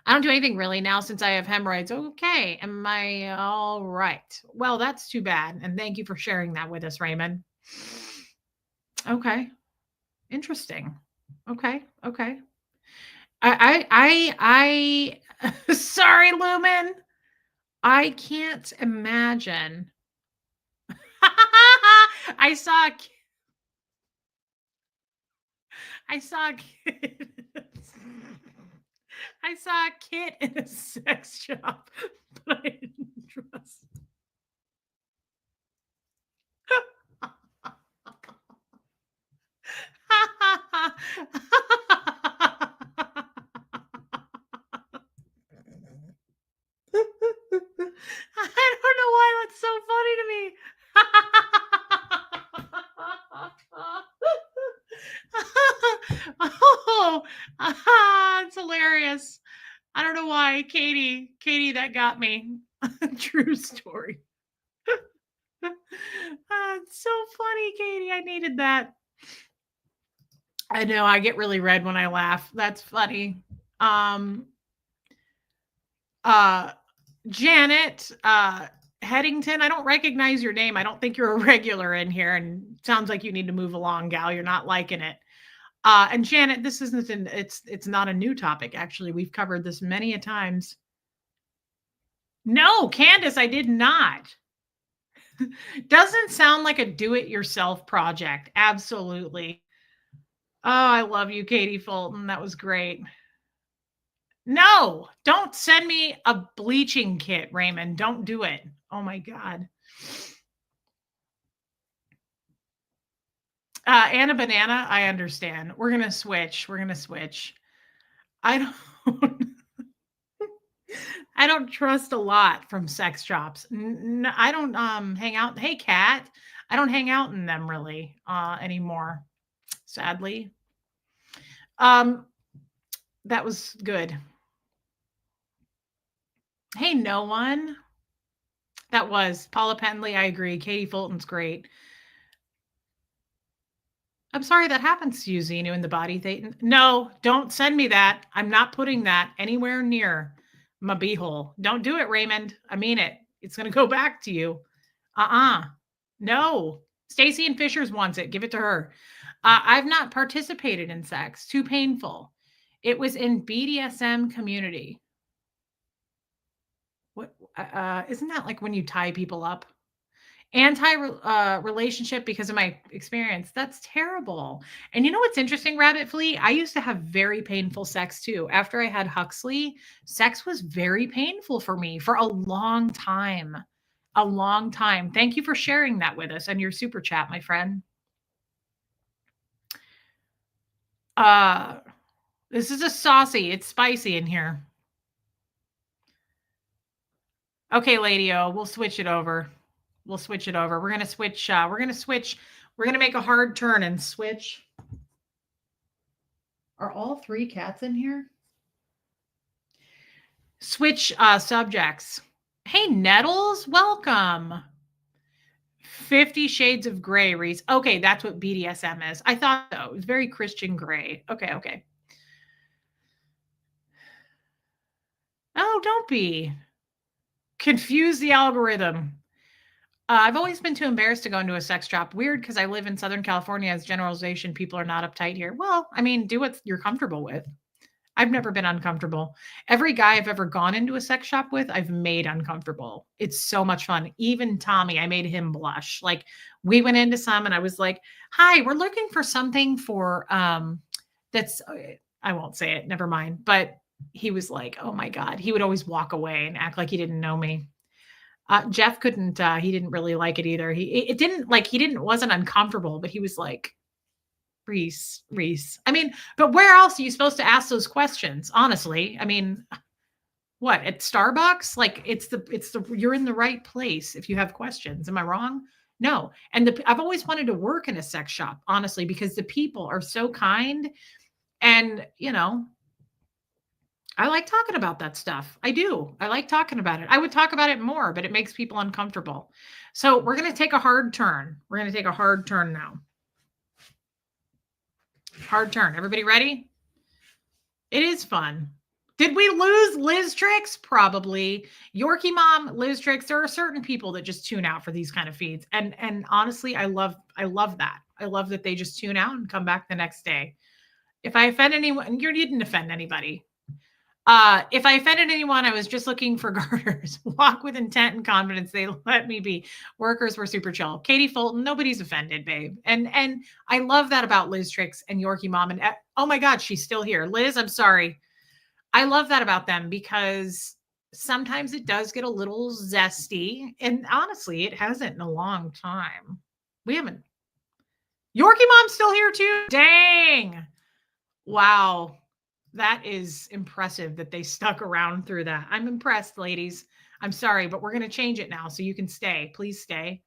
I don't do anything really now since I have hemorrhoids. Okay, am I all right? Well, that's too bad. And thank you for sharing that with us, Raymond. Okay, interesting. Okay, okay. Sorry, Lumen. I can't imagine. I saw I saw a kid. I saw a kid in a sex shop, but I didn't trust. I don't know why that's so funny to me. Oh, it's hilarious. I don't know why. Katie, that got me. True story. It's so funny, Katie. I needed that. I know I get really red when I laugh. That's funny. Um, uh, Janet, Headington, I don't recognize your name. I don't think you're a regular in here, and sounds like you need to move along, gal. You're not liking it. And Janet, this isn't it's not a new topic. Actually, we've covered this many a times. No, Candace, I did not. Doesn't sound like a do-it-yourself project. Absolutely. Oh, I love you, Katie Fulton. That was great. No, don't send me a bleaching kit, Raymond. Don't do it. Oh my God. Anna Banana, I understand. We're gonna switch. We're gonna switch. I don't I don't trust a lot from sex shops. I don't hang out. Hey Kat, I don't hang out in them really anymore, sadly. Um that was good. Hey no one. That was Paula Penley. I agree. Katie Fulton's great. I'm sorry that happens to you, Xenu, in the body. No, don't send me that. I'm not putting that anywhere near my beehole. Don't do it, Raymond. I mean it. It's going to go back to you. No. Stacy and Fishers wants it. Give it to her. I've not participated in sex. Too painful. It was in BDSM community. What isn't that like when you tie people up? Relationship because of my experience. That's terrible. And you know what's interesting, Rabbit Flea? I used to have very painful sex too. After I had Huxley, sex was very painful for me for a long time. A long time. Thank you for sharing that with us and your super chat, my friend. This is a saucy. It's spicy in here. Okay, Lady O, we'll switch it over. We'll switch it over. We're gonna switch. We're gonna make a hard turn and switch. Are all three cats in here? Switch subjects. Hey, Nettles, welcome. 50 Shades of Grey, Reese. Okay, that's what BDSM is. I thought so. It was very Christian Grey. Okay. Oh, don't be. Confuse the algorithm. I've always been too embarrassed to go into a sex shop. Weird because I live in Southern California. As generalization, people are not uptight here. Well, I mean, do what you're comfortable with. I've never been uncomfortable. Every guy I've ever gone into a sex shop with, I've made uncomfortable. It's so much fun. Even Tommy, I made him blush. Like we went into some and I was like, "Hi, we're looking for something for that's I won't say it, never mind." But he was like, "Oh my god." He would always walk away and act like he didn't know me. Jeff couldn't he didn't really like it either. It didn't like he didn't wasn't uncomfortable, but he was like, Reese. I mean, but where else are you supposed to ask those questions? Honestly, I mean, what at Starbucks? Like, it's the you're in the right place if you have questions. Am I wrong? No. And I've always wanted to work in a sex shop, honestly, because the people are so kind, and I like talking about that stuff. I do. I like talking about it. I would talk about it more, but it makes people uncomfortable. So we're going to take a hard turn. We're going to take a hard turn now. Hard turn. Everybody ready? It is fun. Did we lose Liz Tricks? Probably. Yorkie Mom, Liz Tricks. There are certain people that just tune out for these kind of feeds. And honestly, I love that. I love that they just tune out and come back the next day. If I offend anyone, you didn't offend anybody. If I offended anyone, I was just looking for garters. Walk with intent and confidence. They let me be. Workers were super chill. Katie Fulton, nobody's offended, babe. And I love that about Liz Tricks and Yorkie Mom. And oh my God, she's still here. Liz, I'm sorry. I love that about them because sometimes it does get a little zesty. And honestly, it hasn't in a long time. We haven't. Yorkie Mom's still here too. Dang. Wow. That is impressive that they stuck around through that. I'm impressed, ladies. I'm sorry, but we're going to change it now so you can stay. Please stay.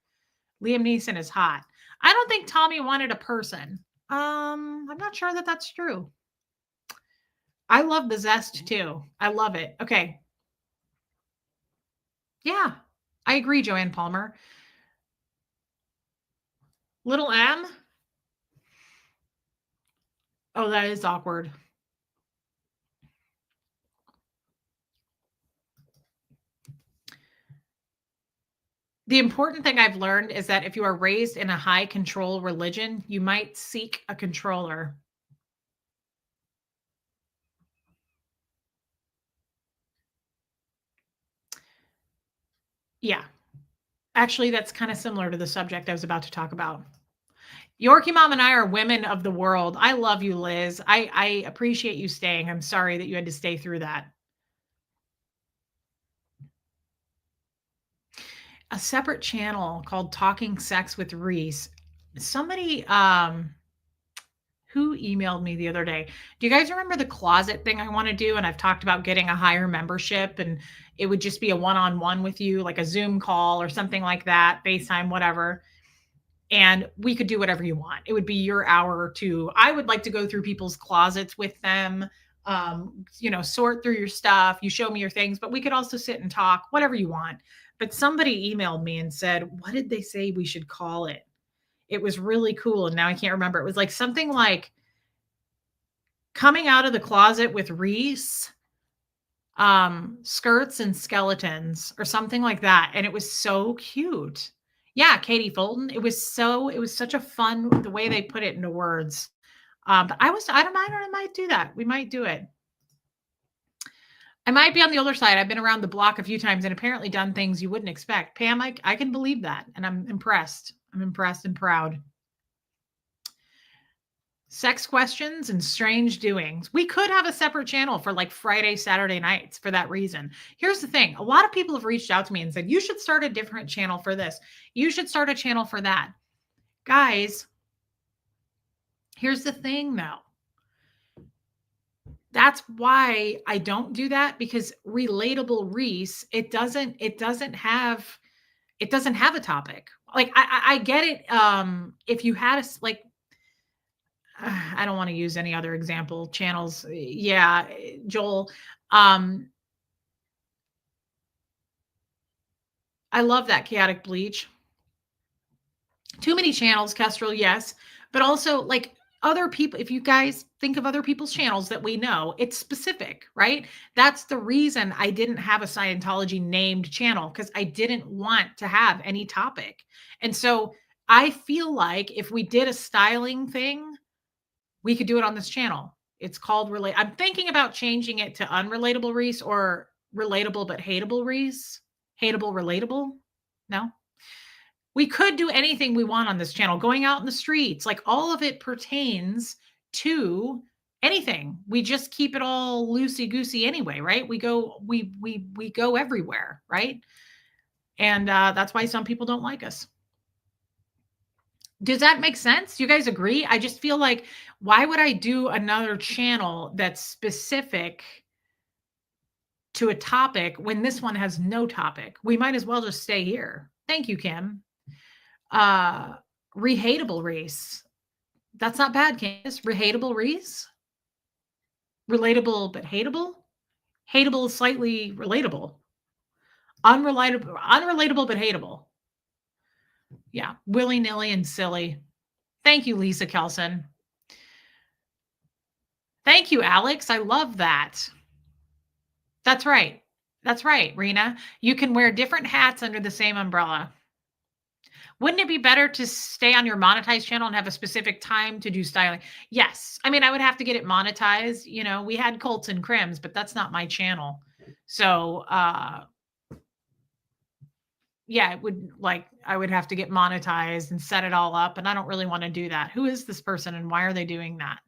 Liam Neeson is hot. I don't think Tommy wanted a person. I'm not sure that that's true. I love the zest too. I love it. Okay. Yeah, I agree, Joanne Palmer. Little M? Oh, that is awkward. The important thing I've learned is that if you are raised in a high control religion, you might seek a controller. Yeah. Actually, that's kind of similar to the subject I was about to talk about. Yorkie Mom and I are women of the world. I love you, Liz. I appreciate you staying. I'm sorry that you had to stay through that. A separate channel called Talking Sex with Reese. Somebody who emailed me the other day. Do you guys remember the closet thing I want to do? And I've talked about getting a higher membership, and it would just be a one-on-one with you, like a Zoom call or something like that, FaceTime, whatever. And we could do whatever you want. It would be your hour or two. I would like to go through people's closets with them, sort through your stuff. You show me your things, but we could also sit and talk, whatever you want. But somebody emailed me and said, what did they say we should call it? It was really cool. And now I can't remember. It was like something like coming out of the closet with Reese, skirts and skeletons or something like that. And it was so cute. Yeah, Katie Fulton. It was such a fun the way they put it into words. But I might do that. We might do it. I might be on the other side. I've been around the block a few times and apparently done things you wouldn't expect. Pam, I can believe that. And I'm impressed. I'm impressed and proud. Sex questions and strange doings. We could have a separate channel for like Friday, Saturday nights for that reason. Here's the thing. A lot of people have reached out to me and said, you should start a different channel for this. You should start a channel for that. Guys, here's the thing though. That's why I don't do that, because Relatable Reese, it doesn't have a topic. Like I get it. If you had I don't want to use any other example channels. Yeah, Joel. I love that Chaotic Bleach. Too many channels, Kestrel, yes. But also like other people, if you guys think of other people's channels that we know, it's specific, right? That's the reason I didn't have a Scientology named channel, because I didn't want to have any topic. And so I feel like if we did a styling thing, we could do it on this channel. It's called relate. I'm thinking about changing it to unrelatable Reese or relatable but hateable Reese. Hateable, relatable. No, we could do anything we want on this channel, going out in the streets, like all of it pertains to anything. We just keep it all loosey goosey anyway, right? We go everywhere, right? And that's why some people don't like us. Does that make sense? Do you guys agree? I just feel like, why would I do another channel that's specific to a topic when this one has no topic? We might as well just stay here. Thank you, Kim. Rehateable Reese. That's not bad, Candace. Rehateable Reese. Relatable but hateable. Hateable is slightly relatable. Unrelatable but hateable. Yeah, willy-nilly and silly. Thank you, Lisa Kelson. Thank you, Alex. I love that. That's right. That's right, Rena. You can wear different hats under the same umbrella. Wouldn't it be better to stay on your monetized channel and have a specific time to do styling? Yes. I mean, I would have to get it monetized. You know, we had Colts and Crims, but that's not my channel. So, yeah, it would I would have to get monetized and set it all up. And I don't really want to do that. Who is this person and why are they doing that?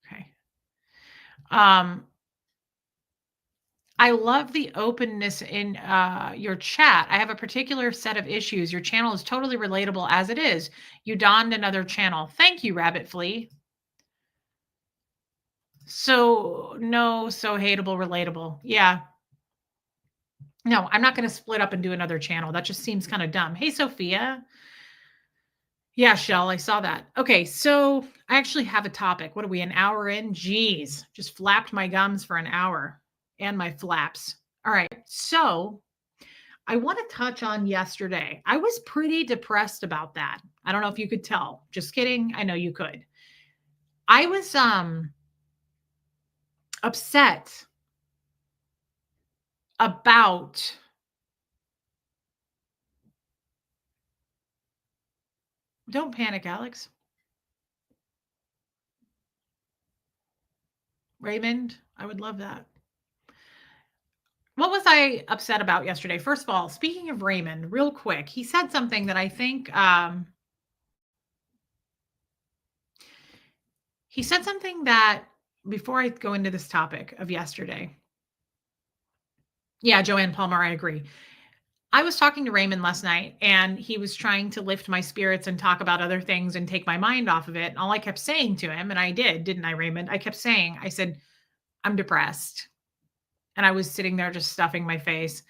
Okay. I love the openness in your chat. I have a particular set of issues. Your channel is totally relatable as it is. You donned another channel. Thank you, Rabbit Flea. So hateable, relatable. Yeah. No, I'm not going to split up and do another channel. That just seems kind of dumb. Hey, Sophia. Yeah, Shell, I saw that. Okay, so I actually have a topic. What are we, an hour in? Jeez, just flapped my gums for an hour and my flaps. All right, so I want to touch on yesterday. I was pretty depressed about that. I don't know if you could tell. Just kidding. I know you could. I was upset about don't panic, Alex. Raymond, I would love that. What was I upset about yesterday? First of all, speaking of Raymond, real quick, he said something that I think he said something that before I go into this topic of yesterday. Yeah, Joanne Palmer, I agree. I was talking to Raymond last night and he was trying to lift my spirits and talk about other things and take my mind off of it. And all I kept saying to him, and I did, didn't I, Raymond? I kept saying, I said, I'm depressed. And I was sitting there just stuffing my face.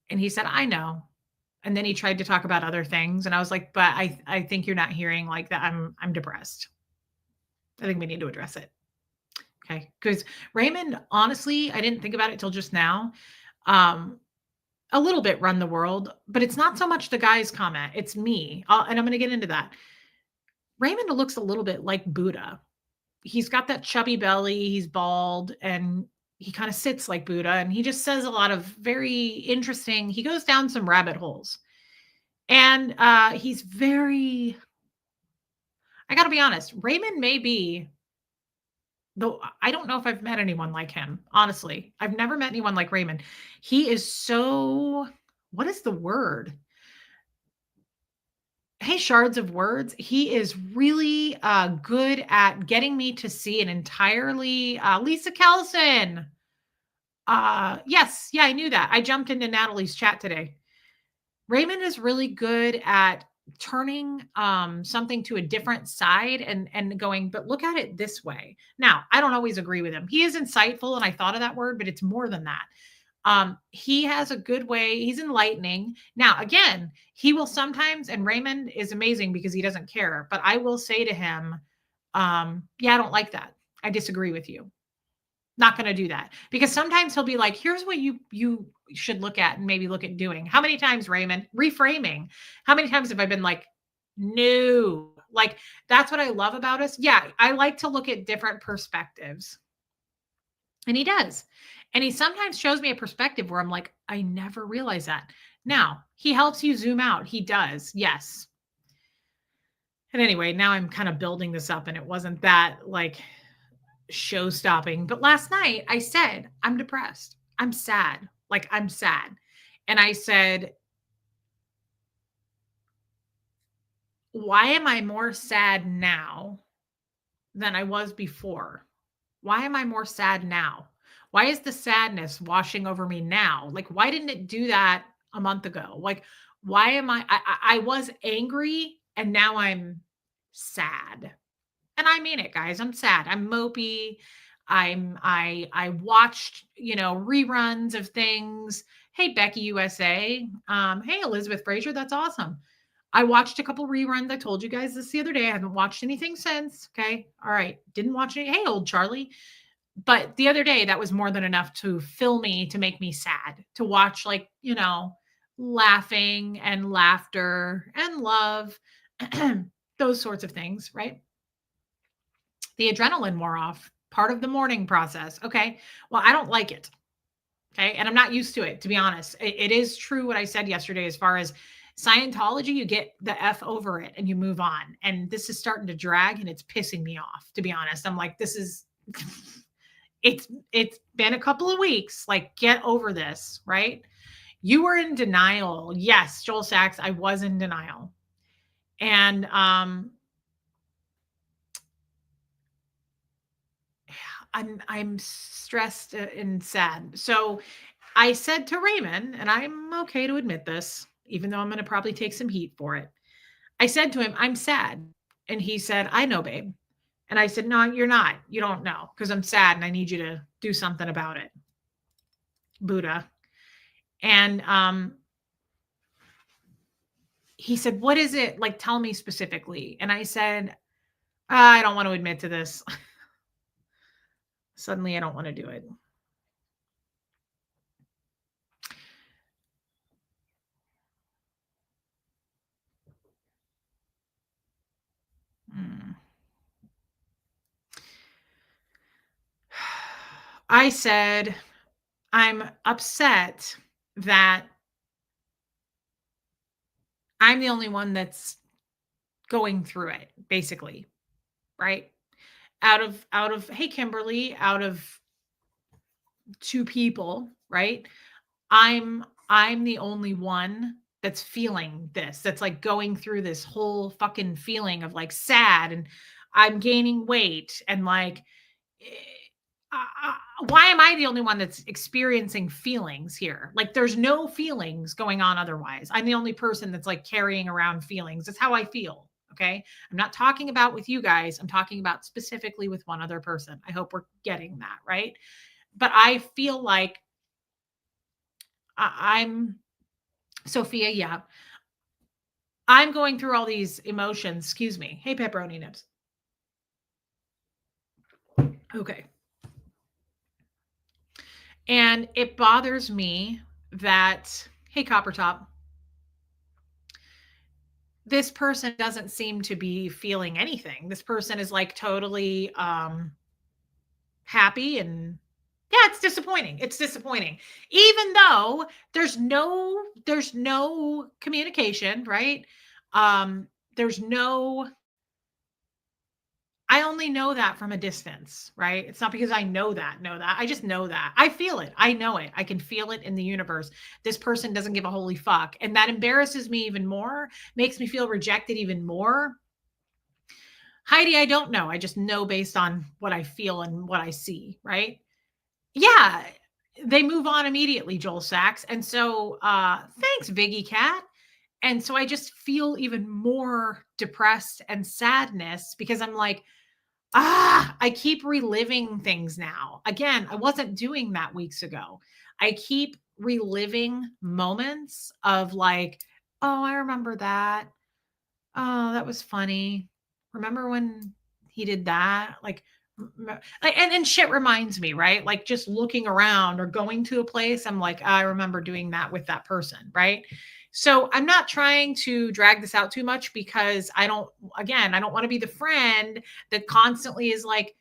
And he said, I know. And then he tried to talk about other things. And I was like, but I think you're not hearing like that. I'm depressed. I think we need to address it. Okay. Because Raymond, honestly, I didn't think about it till just now. A little bit run the world, but it's not so much the guy's comment. It's me. And I'm going to get into that. Raymond looks a little bit like Buddha. He's got that chubby belly. He's bald and he kind of sits like Buddha. And he just says a lot of very interesting, he goes down some rabbit holes. And he's very, I got to be honest, Raymond may be, though I don't know if I've met anyone like him. Honestly, I've never met anyone like Raymond. He is so, what is the word? Hey, shards of words. He is really good at getting me to see an entirely, Lisa Kelson. Yes. Yeah, I knew that. I jumped into Natalie's chat today. Raymond is really good at turning something to a different side and going, but look at it this way. Now, I don't always agree with him. He is insightful, and I thought of that word, but it's more than that. He has a good way. He's enlightening. Now, again, he will sometimes, and Raymond is amazing because he doesn't care, but I will say to him, yeah, I don't like that. I disagree with you. Not going to do that, because sometimes he'll be like, here's what you should look at and maybe look at doing. How many times, Raymond, reframing, how many times have I been like, no, like, that's what I love about us. Yeah. I like to look at different perspectives, and he does. And he sometimes shows me a perspective where I'm like, I never realized that. Now, he helps you zoom out. He does. Yes. And anyway, now I'm kind of building this up and it wasn't that like show stopping. But last night I said, I'm depressed. I'm sad. Like I'm sad. And I said, why am I more sad now than I was before? Why am I more sad now? Why is the sadness washing over me now? Like, why didn't it do that a month ago? Like, why am I was angry and now I'm sad. And I mean it, guys. I'm sad. I'm mopey. I watched, reruns of things. Hey, Becky USA. Hey, Elizabeth Fraser. That's awesome. I watched a couple reruns. I told you guys this the other day. I haven't watched anything since. Okay. All right. Didn't watch any. Hey, old Charlie. But the other day, that was more than enough to fill me, to make me sad, to watch, like, laughing and laughter and love, those sorts of things, right? The adrenaline wore off, part of the mourning process. Okay. Well, I don't like it. Okay. And I'm not used to it, to be honest. It is true what I said yesterday as far as Scientology, you get the F over it and you move on. And this is starting to drag and it's pissing me off, to be honest. I'm like, this is it's been a couple of weeks. Like, get over this, right? You were in denial. Yes, Joel Sachs, I was in denial. And I'm stressed and sad. So I said to Raymond, and I'm okay to admit this, even though I'm going to probably take some heat for it. I said to him, I'm sad. And he said, I know, babe. And I said, no, you're not. You don't know, because I'm sad and I need you to do something about it. Buddha. And he said, what is it? Like, tell me specifically. And I said, I don't want to admit to this. Suddenly, I don't want to do it. I said, I'm upset that I'm the only one that's going through it, basically, right? Out of hey Kimberly, out of two people, right? I'm the only one that's feeling this. That's like going through this whole fucking feeling of like sad, and I'm gaining weight and like eh, why am I the only one that's experiencing feelings here? Like, there's no feelings going on otherwise. I'm the only person that's like carrying around feelings. That's how I feel. Okay. I'm not talking about with you guys. I'm talking about specifically with one other person. I hope we're getting that right. But I feel like I'm Sophia. Yeah. I'm going through all these emotions. Excuse me. Hey, pepperoni nips. Okay. And it bothers me that, hey, Copper Top, this person doesn't seem to be feeling anything. This person is like totally happy, and yeah, it's disappointing. It's disappointing. Even though there's no communication, right? There's no I only know that from a distance, right? It's not because I know that. I just know that. I feel it. I know it. I can feel it in the universe. This person doesn't give a holy fuck. And that embarrasses me even more, makes me feel rejected even more. Heidi, I don't know. I just know based on what I feel and what I see, right? Yeah. They move on immediately, Joel Sachs. And so thanks, Viggy Cat. And so I just feel even more depressed and sadness because I'm like, I keep reliving things now. Again, I wasn't doing that weeks ago. I keep reliving moments of like, oh, I remember that. Oh, that was funny. Remember when he did that? Like, and shit reminds me, right? Like, just looking around or going to a place, I'm like, I remember doing that with that person, right? So I'm not trying to drag this out too much because I don't want to be the friend that constantly is like,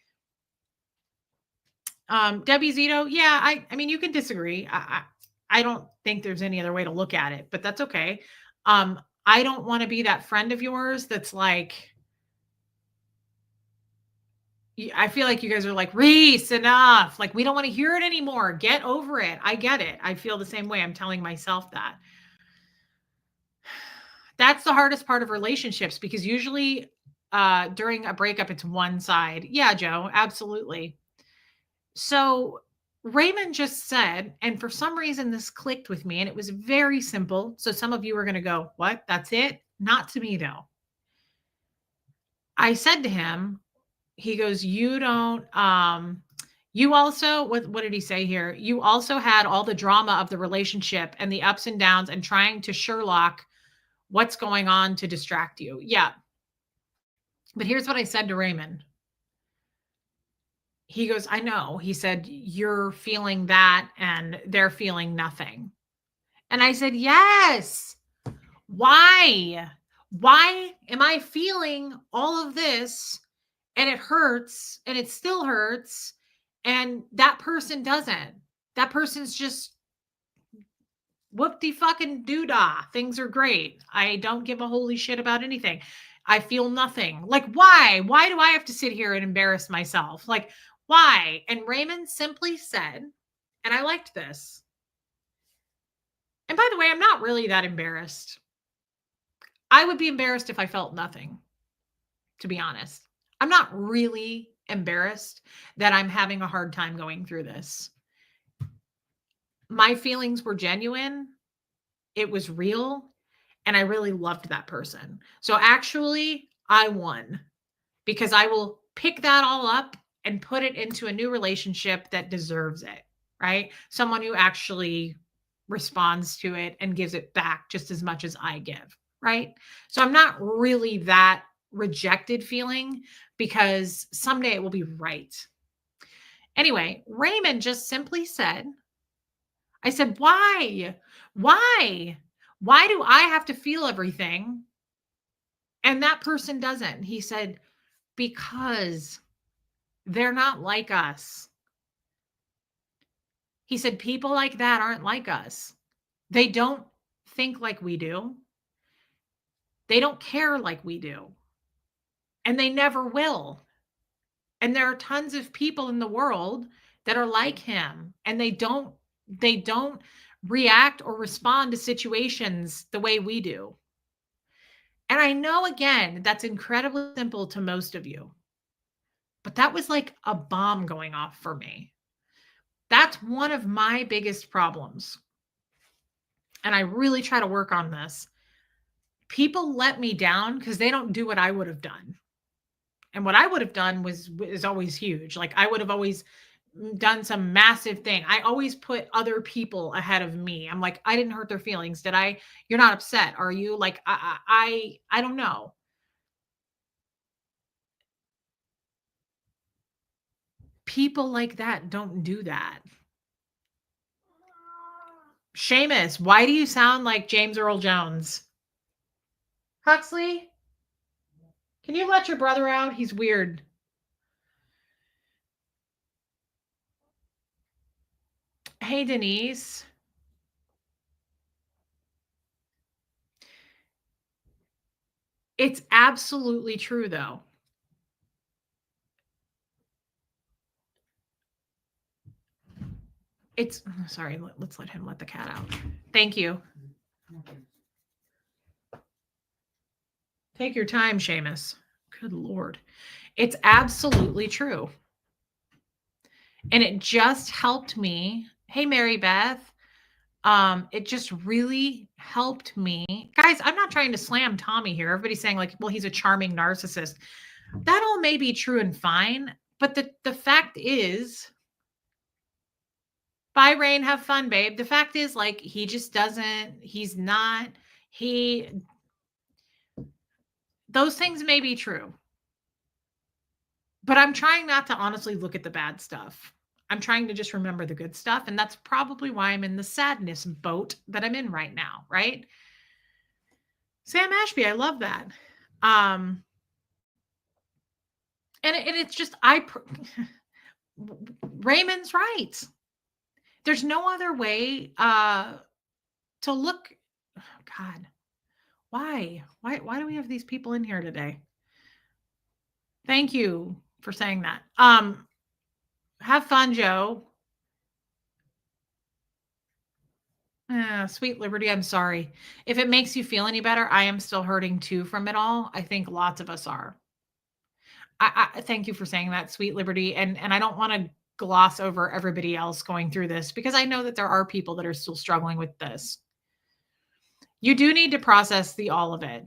Debbie Zito. Yeah, I mean, you can disagree. I don't think there's any other way to look at it, but that's okay. I don't want to be that friend of yours that's like, I feel like you guys are like, Reese, enough. Like, we don't want to hear it anymore. Get over it. I get it. I feel the same way. I'm telling myself that. That's the hardest part of relationships because usually during a breakup, it's one side. Yeah, Joe, absolutely. So Raymond just said, and for some reason this clicked with me, and it was very simple. So some of you are going to go, what? That's it? Not to me, though. I said to him, he goes, you don't, you also, what did he say here? You also had all the drama of the relationship and the ups and downs and trying to Sherlock what's going on to distract you. Yeah. But here's what I said to Raymond. He goes, I know. He said, you're feeling that and they're feeling nothing. And I said, yes. Why? Why am I feeling all of this and it hurts and it still hurts and that person doesn't? That person's just whoop de fucking doodah. Things are great. I don't give a holy shit about anything. I feel nothing. Like, why? Why do I have to sit here and embarrass myself? Like, why? And Raymond simply said, and I liked this. And by the way, I'm not really that embarrassed. I would be embarrassed if I felt nothing, to be honest. I'm not really embarrassed that I'm having a hard time going through this. My feelings were genuine. It was real. And I really loved that person. So actually, I won because I will pick that all up and put it into a new relationship that deserves it, right? Someone who actually responds to it and gives it back just as much as I give, right? So I'm not really that rejected feeling because someday it will be right. Anyway, Raymond just simply said, I said, why? Why? Why do I have to feel everything and that person doesn't? He said, because they're not like us. He said, people like that aren't like us. They don't think like we do. They don't care like we do. And they never will. And there are tons of people in the world that are like him and they don't react or respond to situations the way we do. And I know again, that's incredibly simple to most of you. But that was like a bomb going off for me. That's one of my biggest problems. And I really try to work on this. People let me down because they don't do what I would have done. And what I would have done is always huge. Like I would have always done some massive thing. I always put other people ahead of me. I'm like, I didn't hurt their feelings. Did I? You're not upset, are you? Like I don't know. People like that don't do that. Seamus, why do you sound like James Earl Jones? Huxley, can you let your brother out? He's weird. Hey, Denise. It's absolutely true, though. It's sorry, let's let him let the cat out. Thank you. Take your time, Seamus. Good Lord. It's absolutely true. And it just helped me. Hey, Mary Beth. It just really helped me. Guys, I'm not trying to slam Tommy here. Everybody's saying, like, well, he's a charming narcissist. That all may be true and fine. But the fact is, bye, Rain, have fun, babe. The fact is, like, he just doesn't, he's not, he, those things may be true. But I'm trying not to honestly look at the bad stuff. I'm trying to just remember the good stuff. And that's probably why I'm in the sadness boat that I'm in right now, right? Sam Ashby, I love that. And it's just, Raymond's right. There's no other way to look. Oh, God, why do we have these people in here today? Thank you. for saying that. Have fun, Joe. Sweet Liberty, I'm sorry. If it makes you feel any better, I am still hurting too from it all. I think lots of us are. I thank you for saying that, Sweet Liberty, and I don't wanna gloss over everybody else going through this because I know that there are people that are still struggling with this. You do need to process the all of it.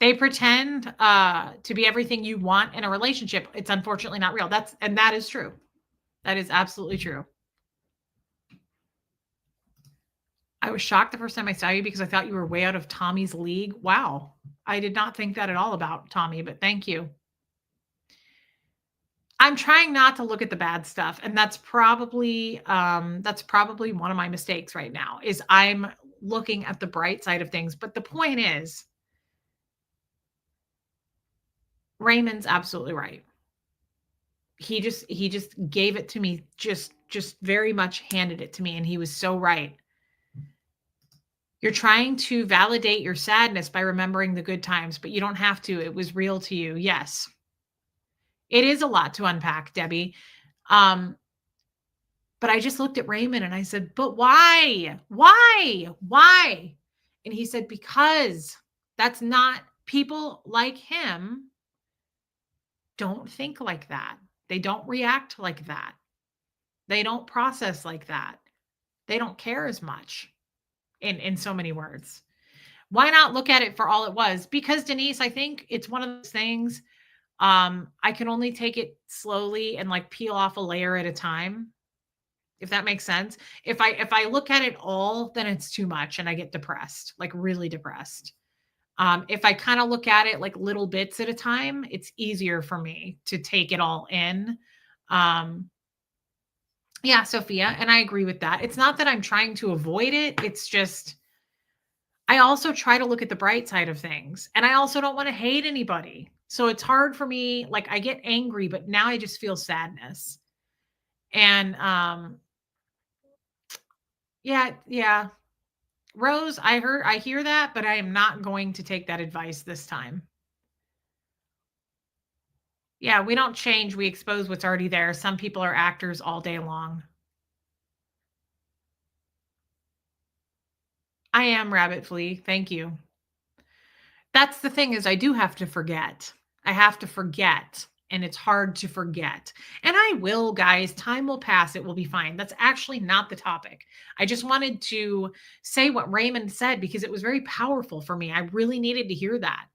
They pretend, to be everything you want in a relationship. It's unfortunately not real. That is true. That is absolutely true. I was shocked the first time I saw you because I thought you were way out of Tommy's league. Wow. I did not think that at all about Tommy, but thank you. I'm trying not to look at the bad stuff, and that's probably one of my mistakes right now is I'm looking at the bright side of things. But the point is, Raymond's absolutely right. He just gave it to me, just very much handed it to me, and he was so right. You're trying to validate your sadness by remembering the good times, but you don't have to. It was real to you. Yes. It is a lot to unpack, Debbie. Um, but I just looked at Raymond and I said, "But why? Why? Why?" And he said, "Because that's not people like him don't think like that. They don't react like that. They don't process like that. They don't care as much." In so many words. Why not look at it for all it was? Because Denise, I think it's one of those things. I can only take it slowly and like peel off a layer at a time, if that makes sense. If I look at it all, then it's too much and I get depressed, like really depressed. If I kind of look at it like little bits at a time, it's easier for me to take it all in. Um, yeah, Sophia, and I agree with that. It's not that I'm trying to avoid it. It's just I also try to look at the bright side of things, and I also don't wanna hate anybody. So it's hard for me, like, I get angry, but now I just feel sadness. And, yeah, yeah. Rose, I hear that, but I am not going to take that advice this time. Yeah, we don't change, we expose what's already there. Some people are actors all day long. I am Rabbit Flea, thank you. That's the thing is I do have to forget. I have to forget, and it's hard to forget. And I will, guys. Time will pass. It will be fine. That's actually not the topic. I just wanted to say what Raymond said because it was very powerful for me. I really needed to hear that.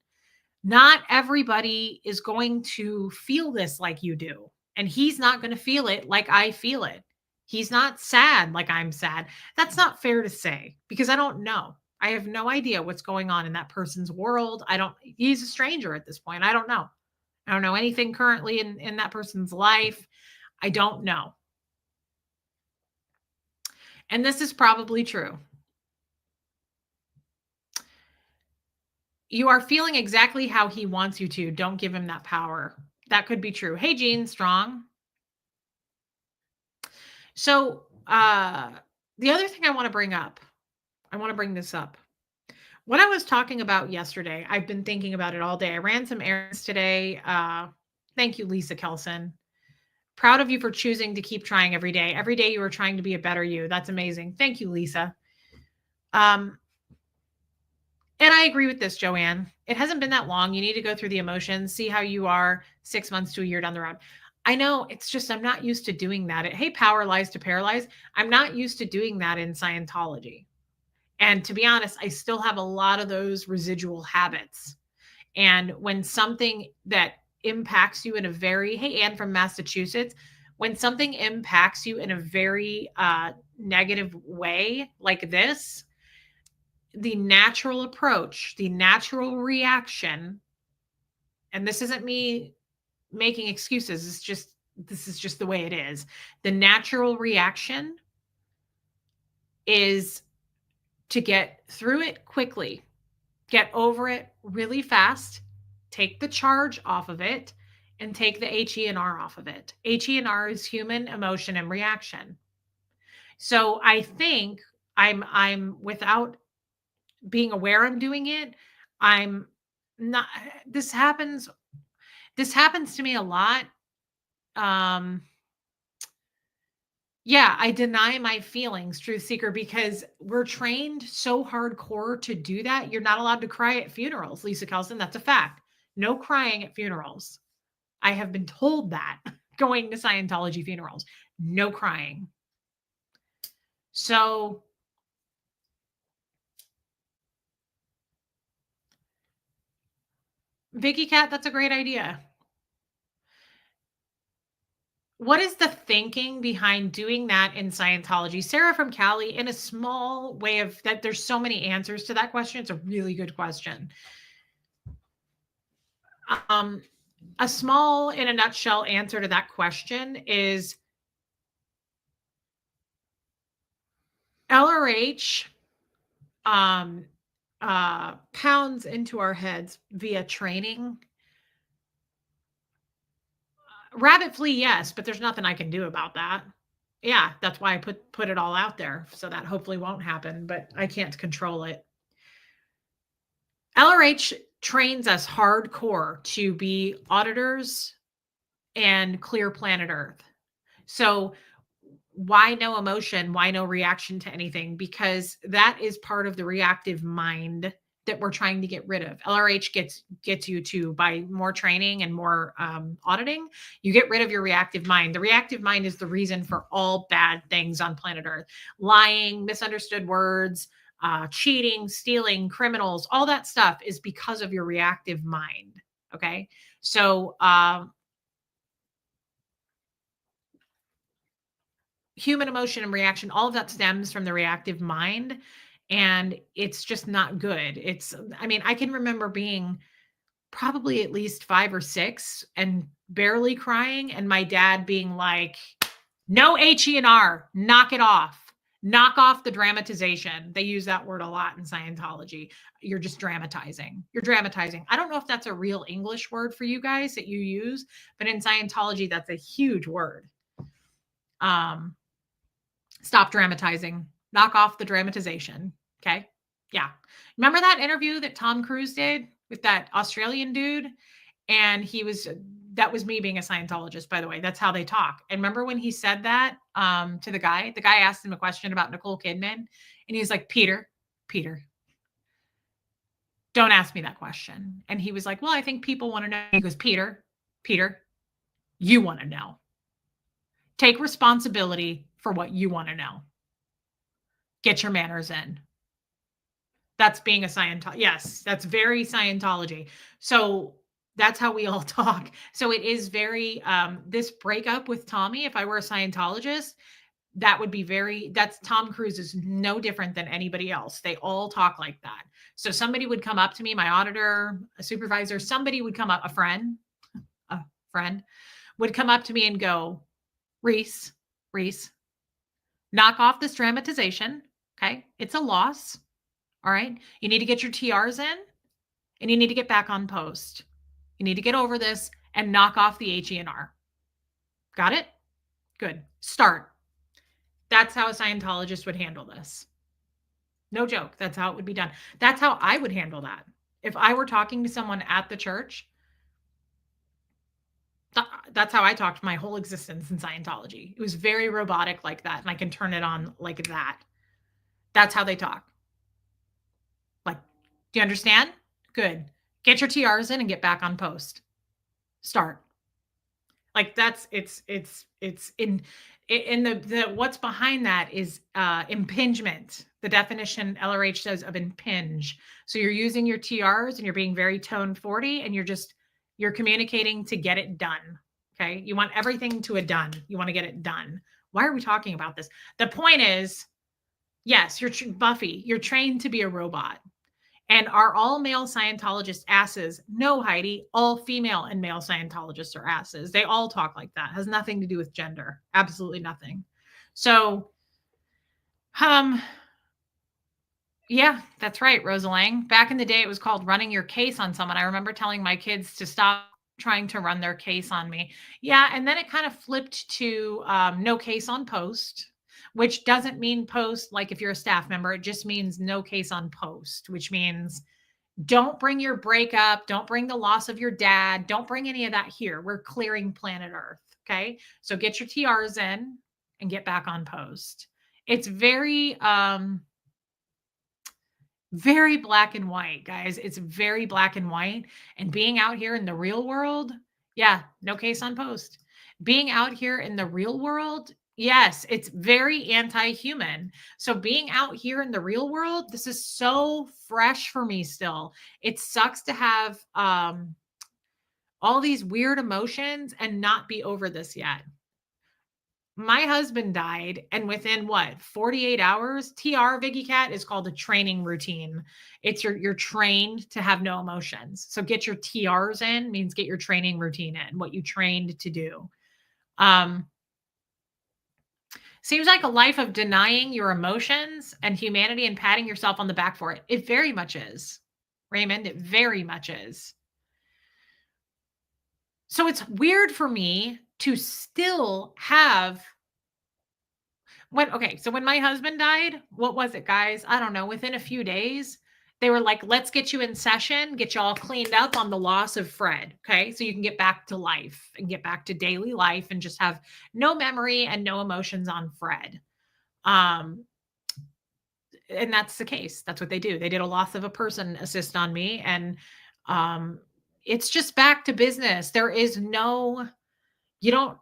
Not everybody is going to feel this like you do, and he's not going to feel it like I feel it. He's not sad like I'm sad. That's not fair to say because I don't know. I have no idea what's going on in that person's world. I don't He's a stranger at this point. I don't know. I don't know anything currently in that person's life. I don't know. And this is probably true. You are feeling exactly how he wants you to. Don't give him that power. That could be true. Hey, Jean Strong. So, the other thing I want to bring this up. What I was talking about yesterday, I've been thinking about it all day. I ran some errands today. Thank you, Lisa Kelson. Proud of you for choosing to keep trying every day. Every day you are trying to be a better you. That's amazing. Thank you, Lisa. Um, and I agree with this, Joanne. It hasn't been that long. You need to go through the emotions, see how you are 6 months to a year down the road. I know it's just I'm not used to doing that. Hey, power lies to paralyze. I'm not used to doing that in Scientology. And to be honest, I still have a lot of those residual habits. And when something that impacts you in a very, hey, Anne from Massachusetts, when something impacts you in a very negative way like this, the natural approach, the natural reaction, and this isn't me making excuses, this is just the way it is. The natural reaction is to get through it quickly, get over it really fast, take the charge off of it, and take the HE&R off of it. HE&R is human emotion and reaction. So I think I'm without being aware I'm doing it, I'm not this happens This happens to me a lot. Um, yeah, I deny my feelings, truth seeker, because we're trained so hardcore to do that. You're not allowed to cry at funerals, Lisa Kelson. That's a fact. No crying at funerals. I have been told that going to Scientology funerals. No crying. So Vicky Cat, that's a great idea. What is the thinking behind doing that in Scientology? Sarah from Cali, in a small way of that, there's so many answers to that question. It's a really good question. Um, a small, in a nutshell, answer to that question is LRH pounds into our heads via training. Rabbit flee, yes, but there's nothing I can do about that. Yeah, that's why I put it all out there so that hopefully won't happen, but I can't control it. LRH trains us hardcore to be auditors and clear planet Earth. So why no emotion? Why no reaction to anything? Because that is part of the reactive mind that we're trying to get rid of. LRH gets you to, by more training and more auditing, you get rid of your reactive mind. The reactive mind is the reason for all bad things on planet Earth: lying, misunderstood words, cheating, stealing, criminals. All that stuff is because of your reactive mind. Okay, so human emotion and reaction, all of that stems from the reactive mind, and it's just not good. I mean, I can remember being probably at least 5 or 6 and barely crying, and my dad being like, "No HE&R, knock it off. Knock off the dramatization." They use that word a lot in Scientology. You're just dramatizing. You're dramatizing. I don't know if that's a real English word for you guys that you use, but in Scientology, that's a huge word. Stop dramatizing. Knock off the dramatization. Okay. Yeah. Remember that interview that Tom Cruise did with that Australian dude? And that was me being a Scientologist, by the way. That's how they talk. And remember when he said that to the guy asked him a question about Nicole Kidman, and he's like, Peter, don't ask me that question. And he was like, well, I think people want to know. He goes, Peter, you want to know. Take responsibility for what you want to know. Get your manners in. That's being a Scientologist. Yes, that's very Scientology. So that's how we all talk. So it is very, this breakup with Tommy, if I were a Scientologist, that would be that's Tom Cruise is no different than anybody else. They all talk like that. So somebody would come up to me, my auditor, a supervisor, somebody would come up, a friend would come up to me and go, Reese, knock off this dramatization. Okay. It's a loss. All right. You need to get your TRs in, and you need to get back on post. You need to get over this and knock off the HE&R. Got it? Good. Start. That's how a Scientologist would handle this. No joke. That's how it would be done. That's how I would handle that. If I were talking to someone at the church, that's how I talked my whole existence in Scientology. It was very robotic like that, and I can turn it on like that. That's how they talk. Like, do you understand? Good. Get your TRs in and get back on post. Start. Like it's in the what's behind that is impingement. The definition LRH says of impinge. So you're using your TRs and you're being very tone 40, and you're communicating to get it done. Okay. You want everything to a done. You want to get it done. Why are we talking about this? The point is, yes, you're Buffy. You're trained to be a robot. And are all male Scientologists asses? No, Heidi. All female and male Scientologists are asses. They all talk like that. It has nothing to do with gender. Absolutely nothing. So, yeah, that's right, Rosa Lang. Back in the day, it was called running your case on someone. I remember telling my kids to stop trying to run their case on me. Yeah, and then it kind of flipped to no case on post, which doesn't mean post like if you're a staff member. It just means no case on post, which means Don't bring your breakup. Don't bring the loss of your dad. Don't bring any of that here. We're clearing planet Earth. Okay. So get your TRs in and get back on post. It's very black and white, guys. It's very black and white. And being out here in the real world, yeah, no case on post. Being out here in the real world, yes, it's very anti human. So, being out here in the real world, this is so fresh for me still. It sucks to have all these weird emotions and not be over this yet. My husband died, and within what, 48 hours, TR Viggy Cat is called a training routine. It's you're trained to have no emotions. So get your TRs in means get your training routine in, what you trained to do. Um, Seems like a life of denying your emotions and humanity and patting yourself on the back for it. It very much is. Raymond, it very much is. So it's weird for me to still have when my husband died, what was it, guys? I don't know. Within a few days, they were like, let's get you in session, get you all cleaned up on the loss of Fred. Okay. So you can get back to life and get back to daily life and just have no memory and no emotions on Fred. Um, and that's the case. That's what they do. They did a loss of a person assist on me. And um, it's just back to business. You don't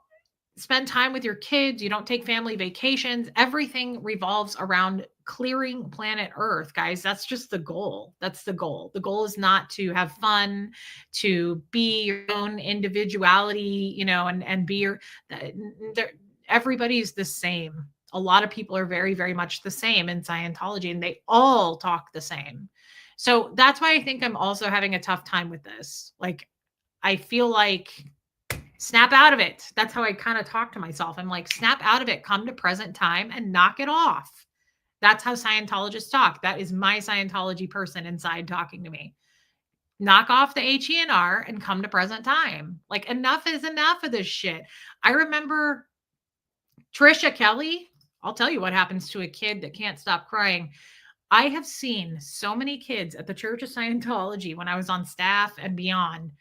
spend time with your kids, you don't take family vacations. Everything revolves around clearing planet Earth, guys. That's just the goal. That's the goal. The goal is not to have fun, to be your own individuality, and be everybody's the same. A lot of people are very, very much the same in Scientology, and they all talk the same. So that's why I think I'm also having a tough time with this. Like, I feel like snap out of it. That's how I kind of talk to myself. I'm like, snap out of it, come to present time and knock it off. That's how Scientologists talk. That is my Scientology person inside talking to me. Knock off the HENR and come to present time. Like, enough is enough of this shit. I remember Trisha Kelly. I'll tell you what happens to a kid that can't stop crying. I have seen so many kids at the Church of Scientology when I was on staff and beyond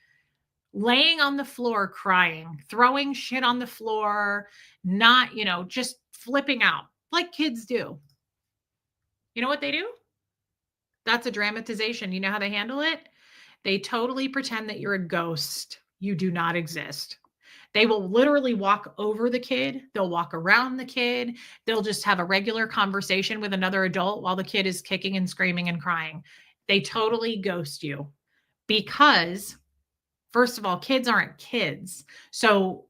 laying on the floor crying, throwing shit on the floor, not, just flipping out like kids do. You know what they do? That's a dramatization. You know how they handle it? They totally pretend that you're a ghost. You do not exist. They will literally walk over the kid. They'll walk around the kid. They'll just have a regular conversation with another adult while the kid is kicking and screaming and crying. They totally ghost you because, first of all, kids aren't kids. So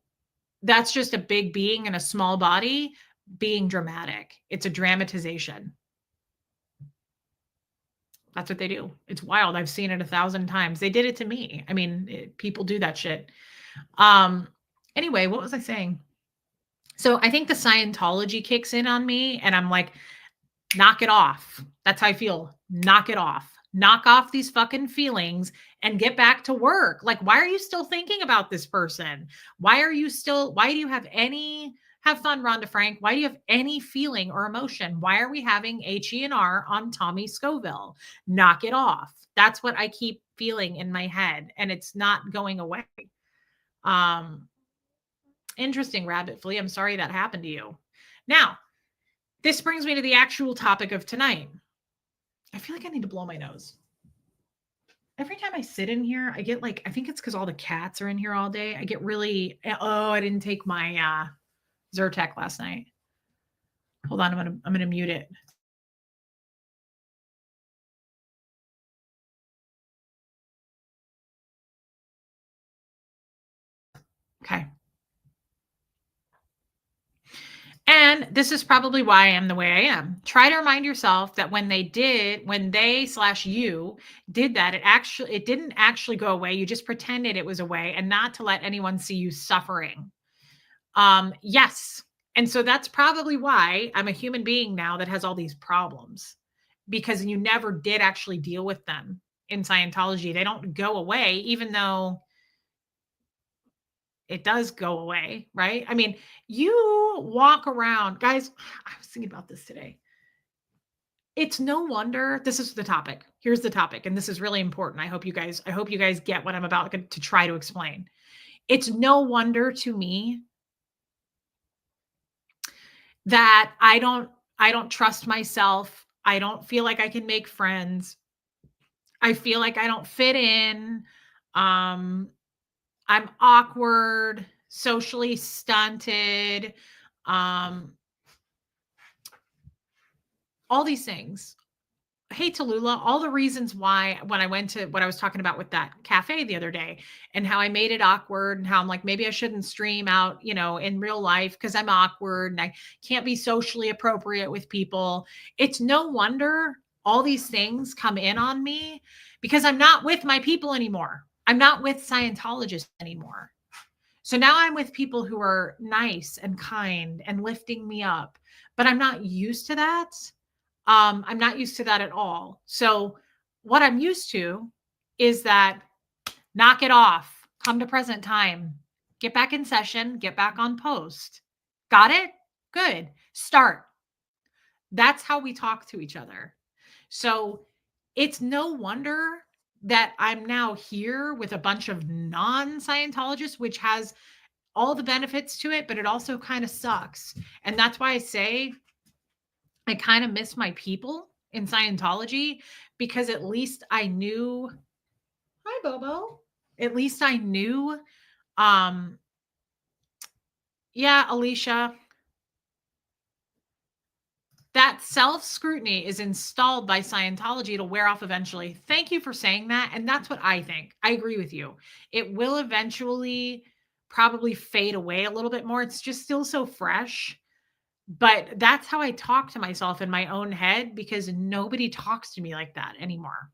that's just a big being in a small body being dramatic. It's a dramatization. That's what they do. It's wild. I've seen it 1,000 times. They did it to me. I mean, people do that shit. Anyway, what was I saying? So I think the Scientology kicks in on me and I'm like, knock it off. That's how I feel. Knock it off. Knock off these fucking feelings and get back to work. Like, why are you still thinking about this person? Why do you have fun, Rhonda Frank? Why do you have any feeling or emotion? Why are we having HENR on Tommy Scoville? Knock it off. That's what I keep feeling in my head, and it's not going away. Interesting, Rabbit Flea. I'm sorry that happened to you. Now, this brings me to the actual topic of tonight. I feel like I need to blow my nose. Every time I sit in here, I get I think it's because all the cats are in here all day. I get really, I didn't take my Zyrtec last night. Hold on, I'm gonna mute it. Okay. And this is probably why I am the way I am. Try to remind yourself that when they you did that, it didn't actually go away. You just pretended it was away, and not to let anyone see you suffering. Yes. And so that's probably why I'm a human being now that has all these problems, because you never did actually deal with them in Scientology. They don't go away, even though it does go away, right? I mean, you walk around, guys. I was thinking about this today. It's no wonder this is the topic. Here's the topic, and this is really important. I hope you guys get what I'm about to try to explain. It's no wonder to me that I don't trust myself. I don't feel like I can make friends. I feel like I don't fit in. Um, I'm awkward, socially stunted, um, all these things. Hey, Tallulah, all the reasons why when I went to what I was talking about with that cafe the other day and how I made it awkward and how I'm like, maybe I shouldn't stream out, in real life because I'm awkward and I can't be socially appropriate with people. It's no wonder all these things come in on me because I'm not with my people anymore. I'm not with Scientologists anymore. So now I'm with people who are nice and kind and lifting me up, but I'm not used to that. I'm not used to that at all. So what I'm used to is that knock it off, come to present time, get back in session, get back on post. Got it? Good. Start. That's how we talk to each other. So it's no wonder that I'm now here with a bunch of non Scientologists, which has all the benefits to it, but it also kind of sucks. And that's why I say I kind of miss my people in Scientology because at least I knew, hi Bobo. At least I knew, um, yeah, Alicia, that self scrutiny is installed by Scientology. It'll wear off eventually. Thank you for saying that. And that's what I think. I agree with you. It will eventually probably fade away a little bit more. It's just still so fresh. But that's how I talk to myself in my own head because nobody talks to me like that anymore.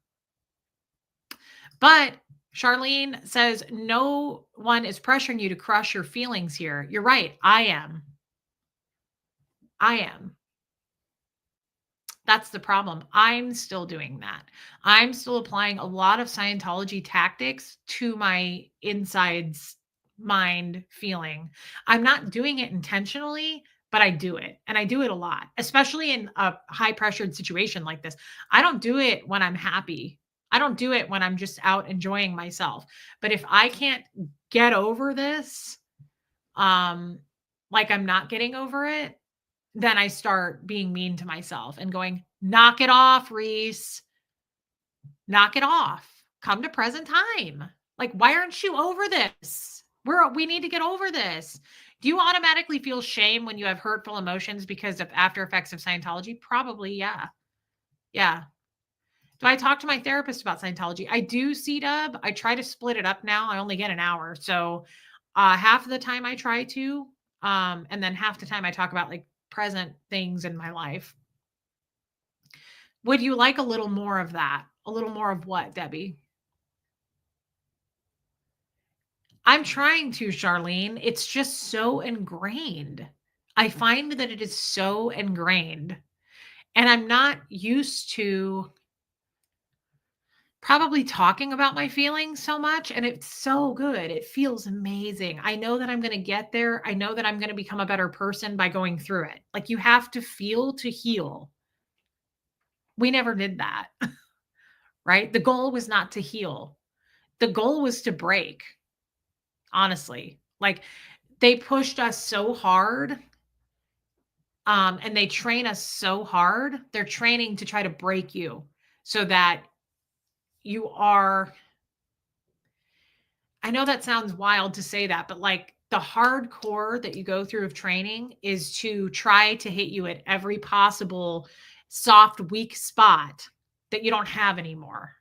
But Charlene says, no one is pressuring you to crush your feelings here. You're right. I am. I am. That's the problem. I'm still doing that. I'm still applying a lot of Scientology tactics to my insides mind feeling. I'm not doing it intentionally, but I do it. And I do it a lot, especially in a high pressured situation like this. I don't do it when I'm happy. I don't do it when I'm just out enjoying myself. But if I can't get over this, like I'm not getting over it, then I start being mean to myself and going, knock it off, Reese. Knock it off. Come to present time. Like, why aren't you over this? We need to get over this. Do you automatically feel shame when you have hurtful emotions because of after effects of Scientology? Probably, yeah. Yeah. Do I talk to my therapist about Scientology? I do, C-Dub. I try to split it up now. I only get an hour. So half of the time I try to, and then half the time I talk about like present things in my life. Would you like a little more of that? A little more of what, Debbie? I'm trying to, Charlene. It's just so ingrained. I find that it is so ingrained. And I'm not used to probably talking about my feelings so much. And it's so good. It feels amazing. I know that I'm going to get there. I know that I'm going to become a better person by going through it. Like you have to feel to heal. We never did that, right? The goal was not to heal. The goal was to break, honestly. Like they pushed us so hard, and they train us so hard. They're training to try to break you so that you are, I know that sounds wild to say that, but like the hardcore that you go through of training is to try to hit you at every possible soft, weak spot that you don't have anymore.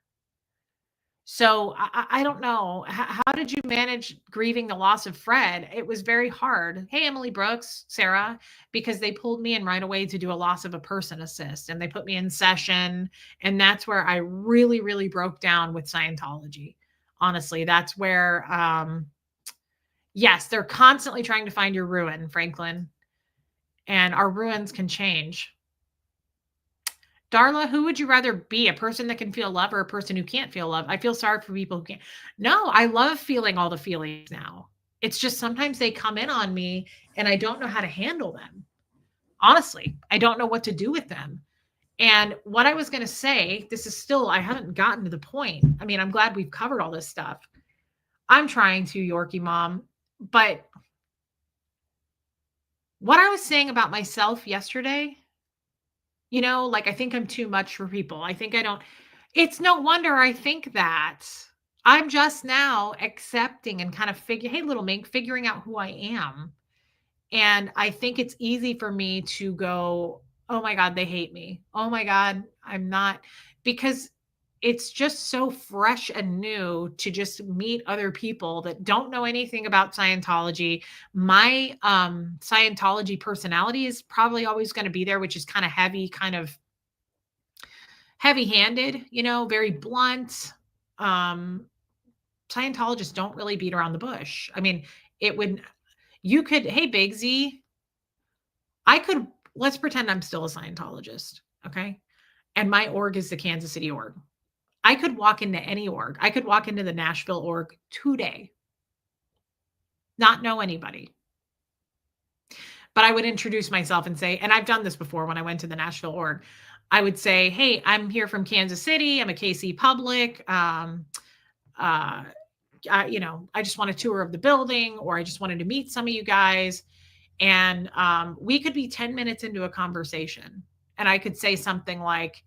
So I don't know. How did you manage grieving the loss of Fred? It was very hard. Hey, Emily Brooks, Sarah, because they pulled me in right away to do a loss of a person assist and they put me in session. And that's where I really, really broke down with Scientology. Honestly, that's where, yes, they're constantly trying to find your ruin, Franklin. And our ruins can change. Darla, who would you rather be? A person that can feel love or a person who can't feel love? I feel sorry for people who can't. No, I love feeling all the feelings now. It's just sometimes they come in on me and I don't know how to handle them. Honestly, I don't know what to do with them. And what I was going to say, this is still, I haven't gotten to the point. I mean, I'm glad we've covered all this stuff. I'm trying to, Yorkie mom, but what I was saying about myself yesterday, like I think I'm too much for people. I think I don't, it's no wonder I think that. I'm just now accepting and kind of hey, little mink, figuring out who I am. And I think it's easy for me to go, oh my God, they hate me. Oh my God, I'm not, because it's just so fresh and new to just meet other people that don't know anything about Scientology. My Scientology personality is probably always going to be there, which is kind of heavy, kind of heavy-handed, very blunt. Um, Scientologists don't really beat around the bush. I mean, you could, hey, Big Z, let's pretend I'm still a Scientologist, okay? And my org is the Kansas City org. I could walk into any org. I could walk into the Nashville org today, not know anybody. But I would introduce myself and say, and I've done this before when I went to the Nashville org, I would say, hey, I'm here from Kansas City. I'm a KC Public. I just want a tour of the building, or I just wanted to meet some of you guys. And we could be 10 minutes into a conversation. And I could say something like,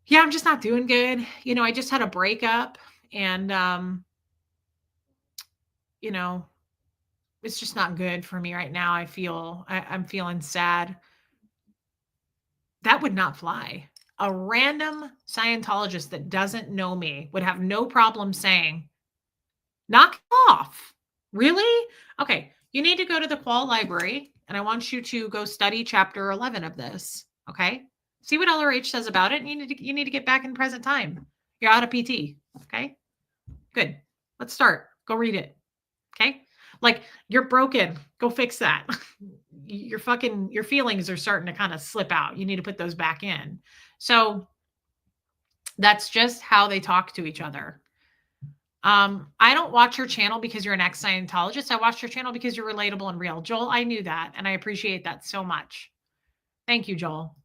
yeah, I'm just not doing good. I just had a breakup, and, it's just not good for me right now. I'm feeling sad. That would not fly. A random Scientologist that doesn't know me would have no problem saying, knock it off. Really? Okay. You need to go to the Qual Library, and I want you to go study chapter 11 of this. Okay. See what LRH says about it. And you need to get back in present time. You're out of PT. Okay. Good. Let's start. Go read it. Okay. Like, you're broken. Go fix that. Your feelings are starting to kind of slip out. You need to put those back in. So that's just how they talk to each other. I don't watch your channel because you're an ex-Scientologist. I watch your channel because you're relatable and real. Joel, I knew that, and I appreciate that so much. Thank you, Joel.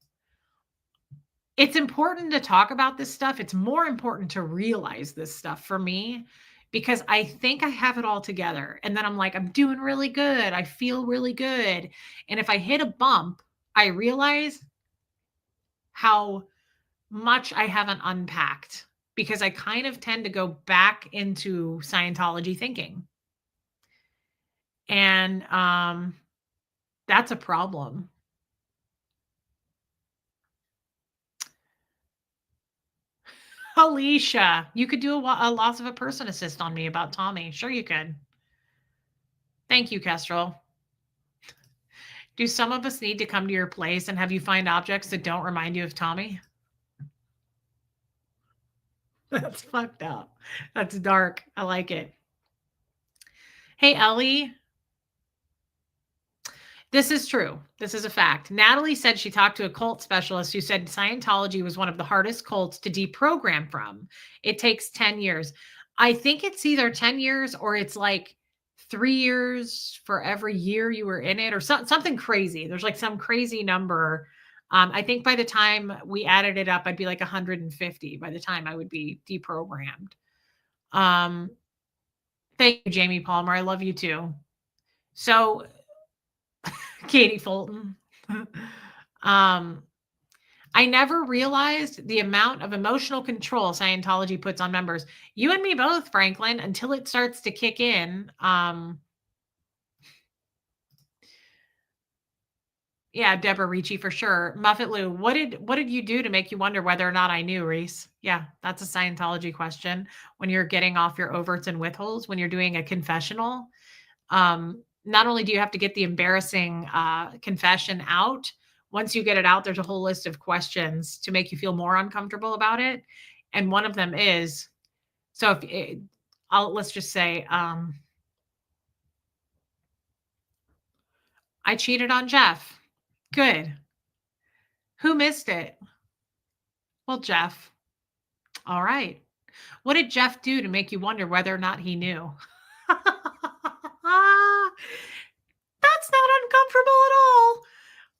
It's important to talk about this stuff. It's more important to realize this stuff for me, because I think I have it all together. And then I'm like, I'm doing really good. I feel really good. And if I hit a bump, I realize how much I haven't unpacked, because I kind of tend to go back into Scientology thinking. And that's a problem. Alicia, you could do a loss of a person assist on me about Tommy. Sure you could. Thank you, Kestrel. Do some of us need to come to your place and have you find objects that don't remind you of Tommy? That's fucked up. That's dark. I like it. Hey, Ellie. This is true. This is a fact. Natalie said she talked to a cult specialist who said Scientology was one of the hardest cults to deprogram from. It takes 10 years. I think it's either 10 years or it's like 3 years for every year you were in it, or something crazy. There's like some crazy number. I think by the time we added it up, I'd be like 150 by the time I would be deprogrammed. Thank you, Jamie Palmer. I love you too. So, Katie Fulton. I never realized the amount of emotional control Scientology puts on members. You and me both, Franklin, until it starts to kick in. Yeah, Deborah Ricci for sure. Muffet Lou, what did you do to make you wonder whether or not I knew, Reese? Yeah, that's a Scientology question. When you're getting off your overts and withholds, when you're doing a confessional, not only do you have to get the embarrassing confession out, once you get it out, there's a whole list of questions to make you feel more uncomfortable about it. And one of them is, so let's just say, I cheated on Jeff. Good. Who missed it? Well, Jeff. All right. What did Jeff do to make you wonder whether or not he knew? That's not uncomfortable at all.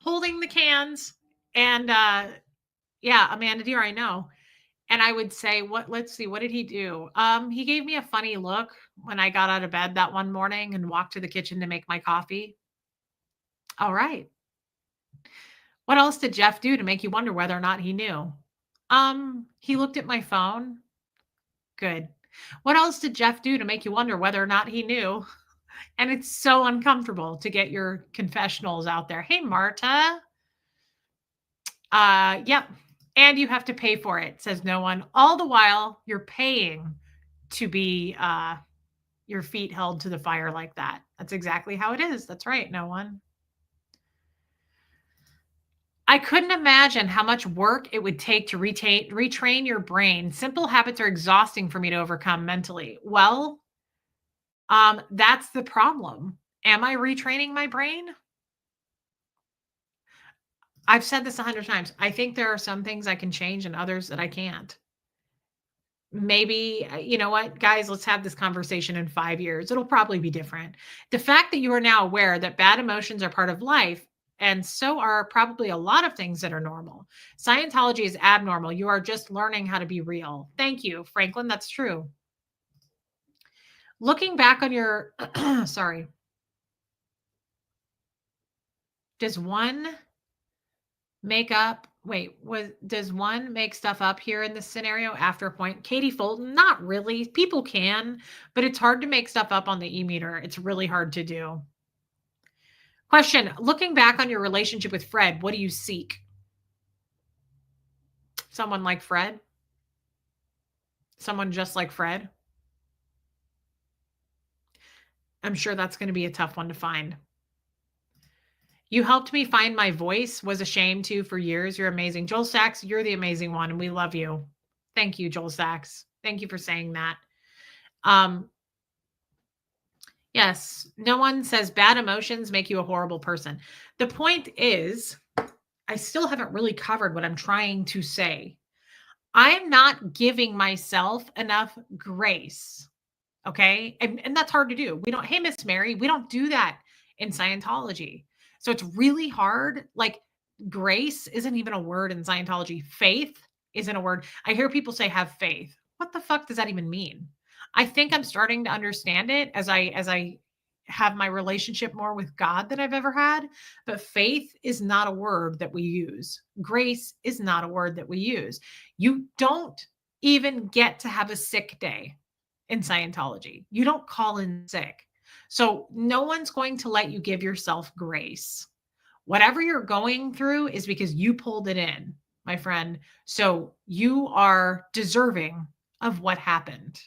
Holding the cans. And yeah, Amanda Dear, I know. And I would say, let's see, what did he do? He gave me a funny look when I got out of bed that one morning and walked to the kitchen to make my coffee. All right. What else did Jeff do to make you wonder whether or not he knew? He looked at my phone. Good. What else did Jeff do to make you wonder whether or not he knew? And it's so uncomfortable to get your confessionals out there. Hey, Marta. Yep. And you have to pay for it, says no one. All the while, you're paying to be your feet held to the fire like that. That's exactly how it is. That's right. No one. I couldn't imagine how much work it would take to retrain your brain. Simple habits are exhausting for me to overcome mentally. Well, that's the problem. Am I retraining my brain? I've said this 100 times. I think there are some things I can change and others that I can't. Maybe, you know what, guys, let's have this conversation in 5 years. It'll probably be different. The fact that you are now aware that bad emotions are part of life, and so are probably a lot of things that are normal. Scientology is abnormal. You are just learning how to be real. Thank you, Franklin. That's true. Looking back on your, sorry, does one does one make stuff up here in this scenario after a point? Katie Fulton, not really. People can, but it's hard to make stuff up on the e-meter. It's really hard to do. Question, looking back on your relationship with Fred, what do you seek? Someone like Fred? Someone just like Fred? I'm sure that's going to be a tough one to find. You helped me find my voice, was ashamed to for years. You're amazing. Joel Sachs, you're the amazing one, and we love you. Thank you, Joel Sachs. Thank you for saying that. Yes, no one says bad emotions make you a horrible person. The point is, I still haven't really covered what I'm trying to say. I'm not giving myself enough grace. Okay. And that's hard to do. We don't, hey, Miss Mary, we don't do that in Scientology. So it's really hard. Like grace isn't even a word in Scientology. Faith isn't a word. I hear people say have faith. What the fuck does that even mean? I think I'm starting to understand it as I have my relationship more with God than I've ever had. But faith is not a word that we use. Grace is not a word that we use. You don't even get to have a sick day in Scientology. You don't call in sick. So no one's going to let you give yourself grace. Whatever you're going through is because you pulled it in, my friend. So you are deserving of what happened.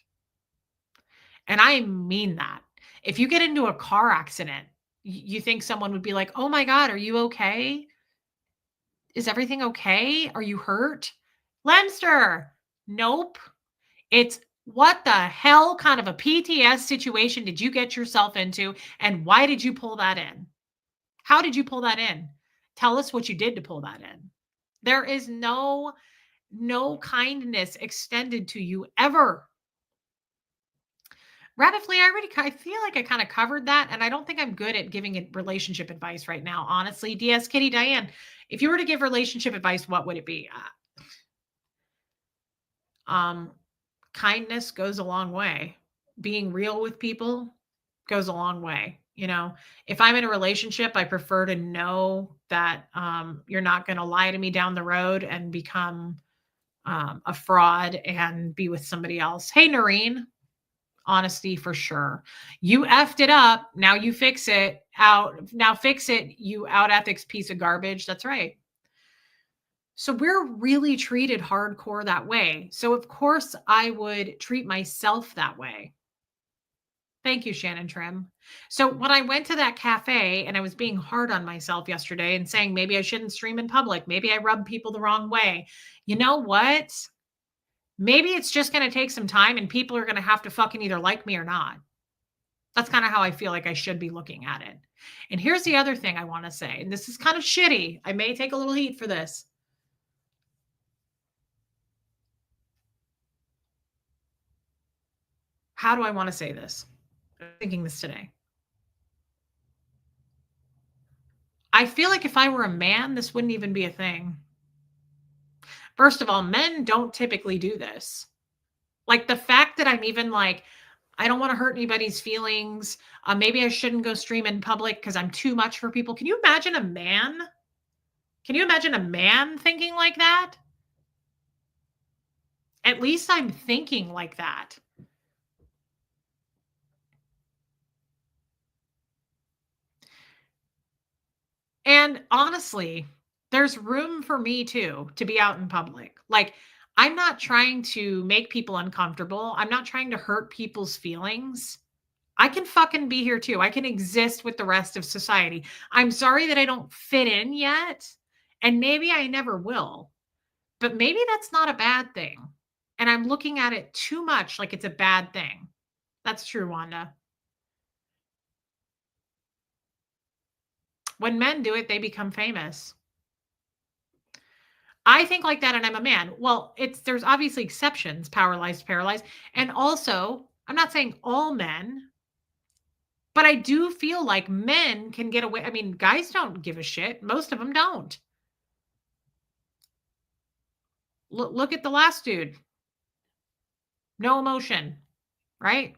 And I mean that. If you get into a car accident, you think someone would be like, "Oh my God, are you okay? Is everything okay? Are you hurt?" Lemster, nope. It's what the hell kind of a PTS situation did you get yourself into? And why did you pull that in? How did you pull that in? Tell us what you did to pull that in. There is no kindness extended to you ever. Rabbit Flea, I feel like I kind of covered that, and I don't think I'm good at giving it relationship advice right now, honestly. DS Kitty Diane, if you were to give relationship advice, what would it be? Kindness goes a long way. Being real with people goes a long way. You know, if I'm in a relationship, I prefer to know that you're not going to lie to me down the road and become a fraud and be with somebody else. Hey, Noreen, honesty for sure. You effed it up. Now you fix it out. Now fix it, you out ethics piece of garbage. That's right. So we're really treated hardcore that way. So of course I would treat myself that way. Thank you, Shannon Trim. So when I went to that cafe and I was being hard on myself yesterday and saying maybe I shouldn't stream in public, maybe I rub people the wrong way. You know what? Maybe it's just going to take some time and people are going to have to fucking either like me or not. That's kind of how I feel like I should be looking at it. And here's the other thing I want to say, and this is kind of shitty. I may take a little heat for this. How do I want to say this? I'm thinking this today. I feel like if I were a man, this wouldn't even be a thing. First of all, men don't typically do this. Like the fact that I'm even like, I don't want to hurt anybody's feelings. Maybe I shouldn't go stream in public because I'm too much for people. Can you imagine a man? Can you imagine a man thinking like that? At least I'm thinking like that. And honestly, there's room for me too to be out in public. Like, I'm not trying to make people uncomfortable. I'm not trying to hurt people's feelings. I can fucking be here too. I can exist with the rest of society. I'm sorry that I don't fit in yet. And maybe I never will. But maybe that's not a bad thing. And I'm looking at it too much like it's a bad thing. That's true, Wanda. When men do it, they become famous. I think like that and I'm a man. Well, it's there's obviously exceptions, paralyzed, paralyzed. And also, I'm not saying all men, but I do feel like men can get away. I mean, guys don't give a shit. Most of them don't. Look at the last dude. No emotion, right?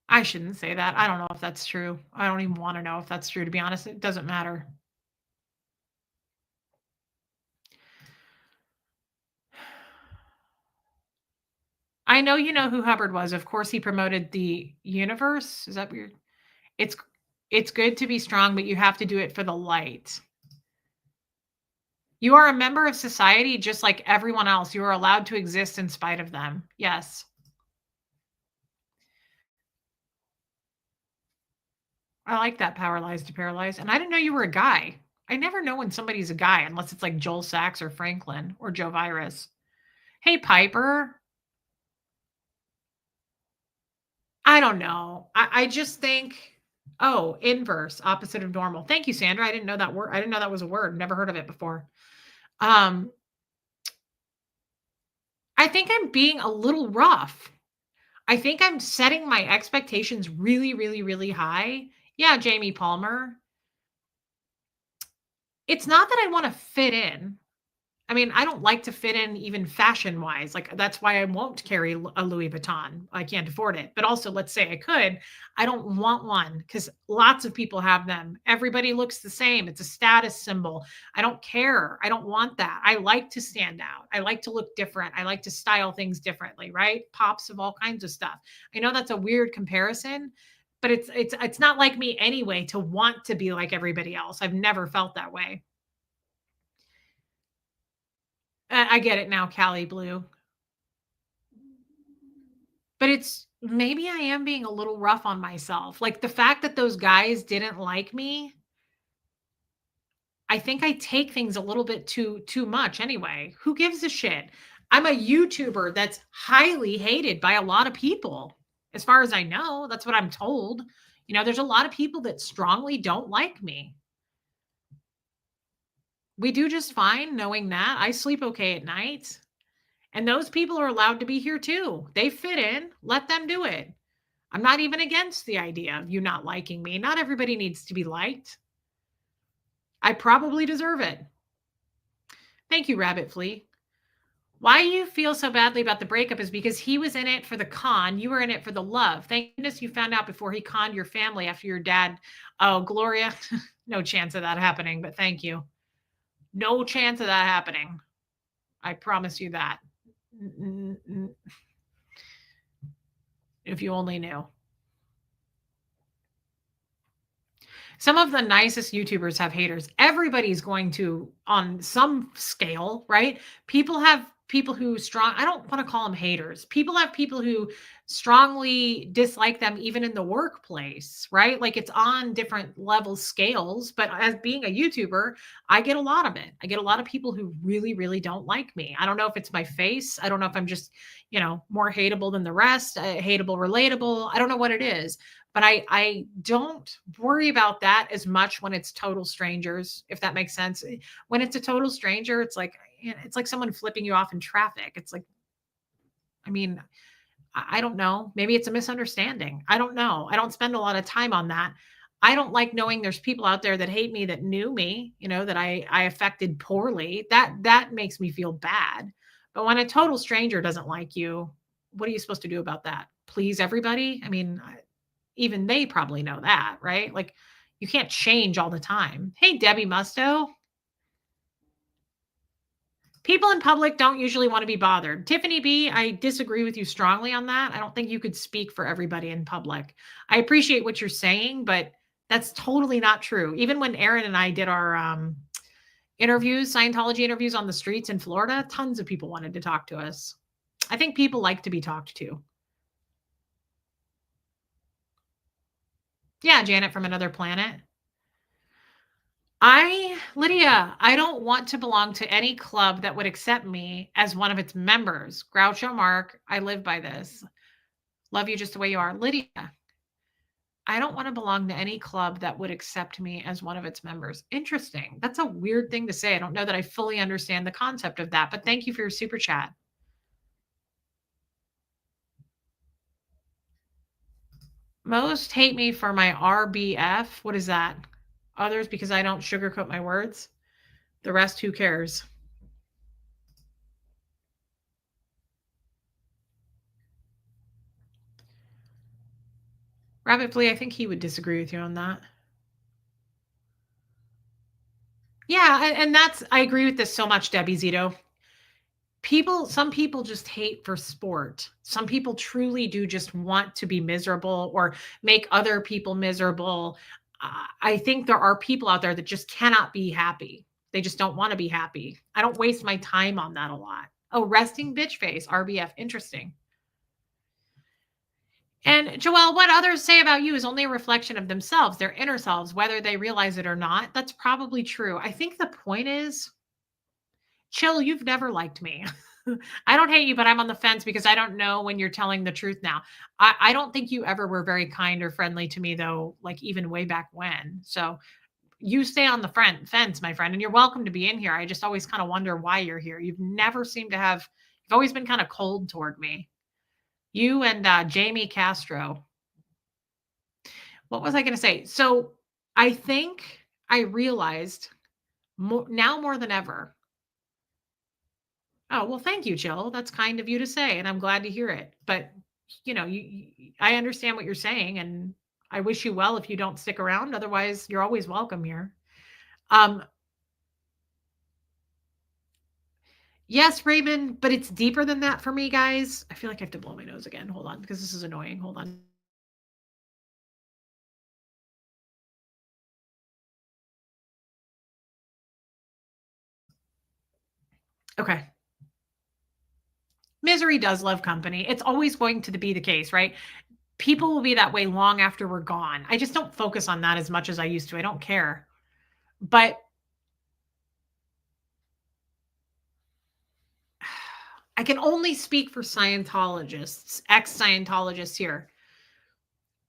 I shouldn't say that. I don't know if that's true. I don't even want to know if that's true, to be honest. It doesn't matter. I know you know who Hubbard was. Of course, he promoted the universe. Is that weird? It's it's good to be strong, but you have to do it for the light. You are a member of society just like everyone else. You are allowed to exist in spite of them. Yes. I like that paralyzed to paralyzed. And I didn't know you were a guy. I never know when somebody's a guy unless it's like Joel Sachs or Franklin or Joe Virus. Hey, Piper. I don't know. I just think, oh, inverse, opposite of normal. Thank you, Sandra. I didn't know that word. I didn't know that was a word. Never heard of it before. Um, I think I'm being a little rough. I think I'm setting my expectations really, really, really high. Yeah, Jamie Palmer. It's not that I want to fit in. I mean, I don't like to fit in even fashion wise. Like that's why I won't carry a Louis Vuitton. I can't afford it. But also, let's say I could, I don't want one because lots of people have them. Everybody looks the same. It's a status symbol. I don't care. I don't want that. I like to stand out. I like to look different. I like to style things differently, right? Pops of all kinds of stuff. I know that's a weird comparison, but it's not like me anyway to want to be like everybody else. I've never felt that way. I get it now, Cali Blue. But it's maybe I am being a little rough on myself. Like the fact that those guys didn't like me, I think I take things a little bit too much anyway. Who gives a shit? I'm a YouTuber that's highly hated by a lot of people. As far as I know, that's what I'm told. You know, there's a lot of people that strongly don't like me. We do just fine knowing that. I sleep okay at night. And those people are allowed to be here too. They fit in. Let them do it. I'm not even against the idea of you not liking me. Not everybody needs to be liked. I probably deserve it. Thank you, Rabbit Flea. Why you feel so badly about the breakup is because he was in it for the con. You were in it for the love. Thank goodness you found out before he conned your family after your dad. Oh, Gloria, no chance of that happening, but thank you. No chance of that happening. I promise you that. If you only knew. Some of the nicest YouTubers have haters. Everybody's going to on some scale, right? People have people who strong I don't want to call them haters. People have people who strongly dislike them even in the workplace, right? Like it's on different level scales, but as being a YouTuber, I get a lot of it. I get a lot of people who really really don't like me. I don't know if it's my face. I don't know if I'm just, more hateable than the rest, hateable, relatable. I don't know what it is, but I don't worry about that as much when it's total strangers, if that makes sense. When it's a total stranger, it's like someone flipping you off in traffic. It's like, I mean, I don't know. Maybe it's a misunderstanding. I don't know. I don't spend a lot of time on that. I don't like knowing there's people out there that hate me that knew me, that I affected poorly. That makes me feel bad. But when a total stranger doesn't like you, what are you supposed to do about that? Please everybody? I mean, even they probably know that, right? Like you can't change all the time. Hey, Debbie Musto. People in public don't usually want to be bothered. Tiffany B, I disagree with you strongly on that. I don't think you could speak for everybody in public. I appreciate what you're saying, but that's totally not true. Even when Aaron and I did our interviews, Scientology interviews on the streets in Florida, tons of people wanted to talk to us. I think people like to be talked to. Yeah, Janet from another planet. Lydia, I don't want to belong to any club that would accept me as one of its members. Groucho Mark, I live by this. Love you just the way you are. Lydia, I don't want to belong to any club that would accept me as one of its members. Interesting. That's a weird thing to say. I don't know that I fully understand the concept of that, but thank you for your super chat. Most hate me for my RBF. What is that? Others because I don't sugarcoat my words. The rest, who cares? Rabbit Flea, I think he would disagree with you on that. Yeah, and that's I agree with this so much, Debbie Zito. Some people just hate for sport. Some people truly do just want to be miserable or make other people miserable. I think there are people out there that just cannot be happy. They just don't want to be happy. I don't waste my time on that a lot. Oh, resting bitch face, RBF. Interesting. And Joelle, what others say about you is only a reflection of themselves, their inner selves, whether they realize it or not. That's probably true. I think the point is, Chill, you've never liked me. I don't hate you, but I'm on the fence because I don't know when you're telling the truth now. I don't think you ever were very kind or friendly to me, though, like even way back when. So you stay on the fence, my friend, and you're welcome to be in here. I just always kind of wonder why you're here. You've never seemed to have, you've always been kind of cold toward me. You and Jamie Castro. What was I going to say? So I think I realized now more than ever. Oh, well, thank you, Jill. That's kind of you to say, and I'm glad to hear it. But, I understand what you're saying, and I wish you well if you don't stick around. Otherwise, you're always welcome here. Um, yes, Raymond, but it's deeper than that for me, guys. I feel like I have to blow my nose again. Hold on, because this is annoying. Hold on. Okay. Misery does love company. It's always going to be the case, right? People will be that way long after we're gone. I just don't focus on that as much as I used to. I don't care. But I can only speak for Scientologists, ex-Scientologists here.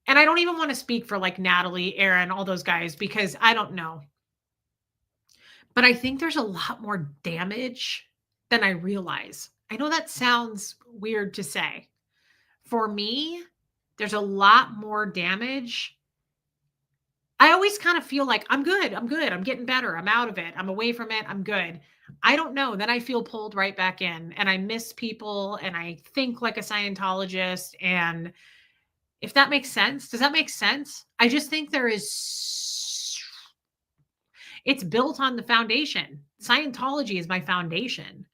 And I don't even want to speak for like Natalie, Aaron, all those guys, because I don't know. But I think there's a lot more damage than I realize. I know that sounds weird to say. For me, there's a lot more damage. I always kind of feel like I'm good. I'm good. I'm getting better. I'm out of it. I'm away from it. I'm good. I don't know. Then I feel pulled right back in and I miss people and I think like a Scientologist. And if that makes sense, does that make sense? I just think it's built on the foundation. Scientology is my foundation.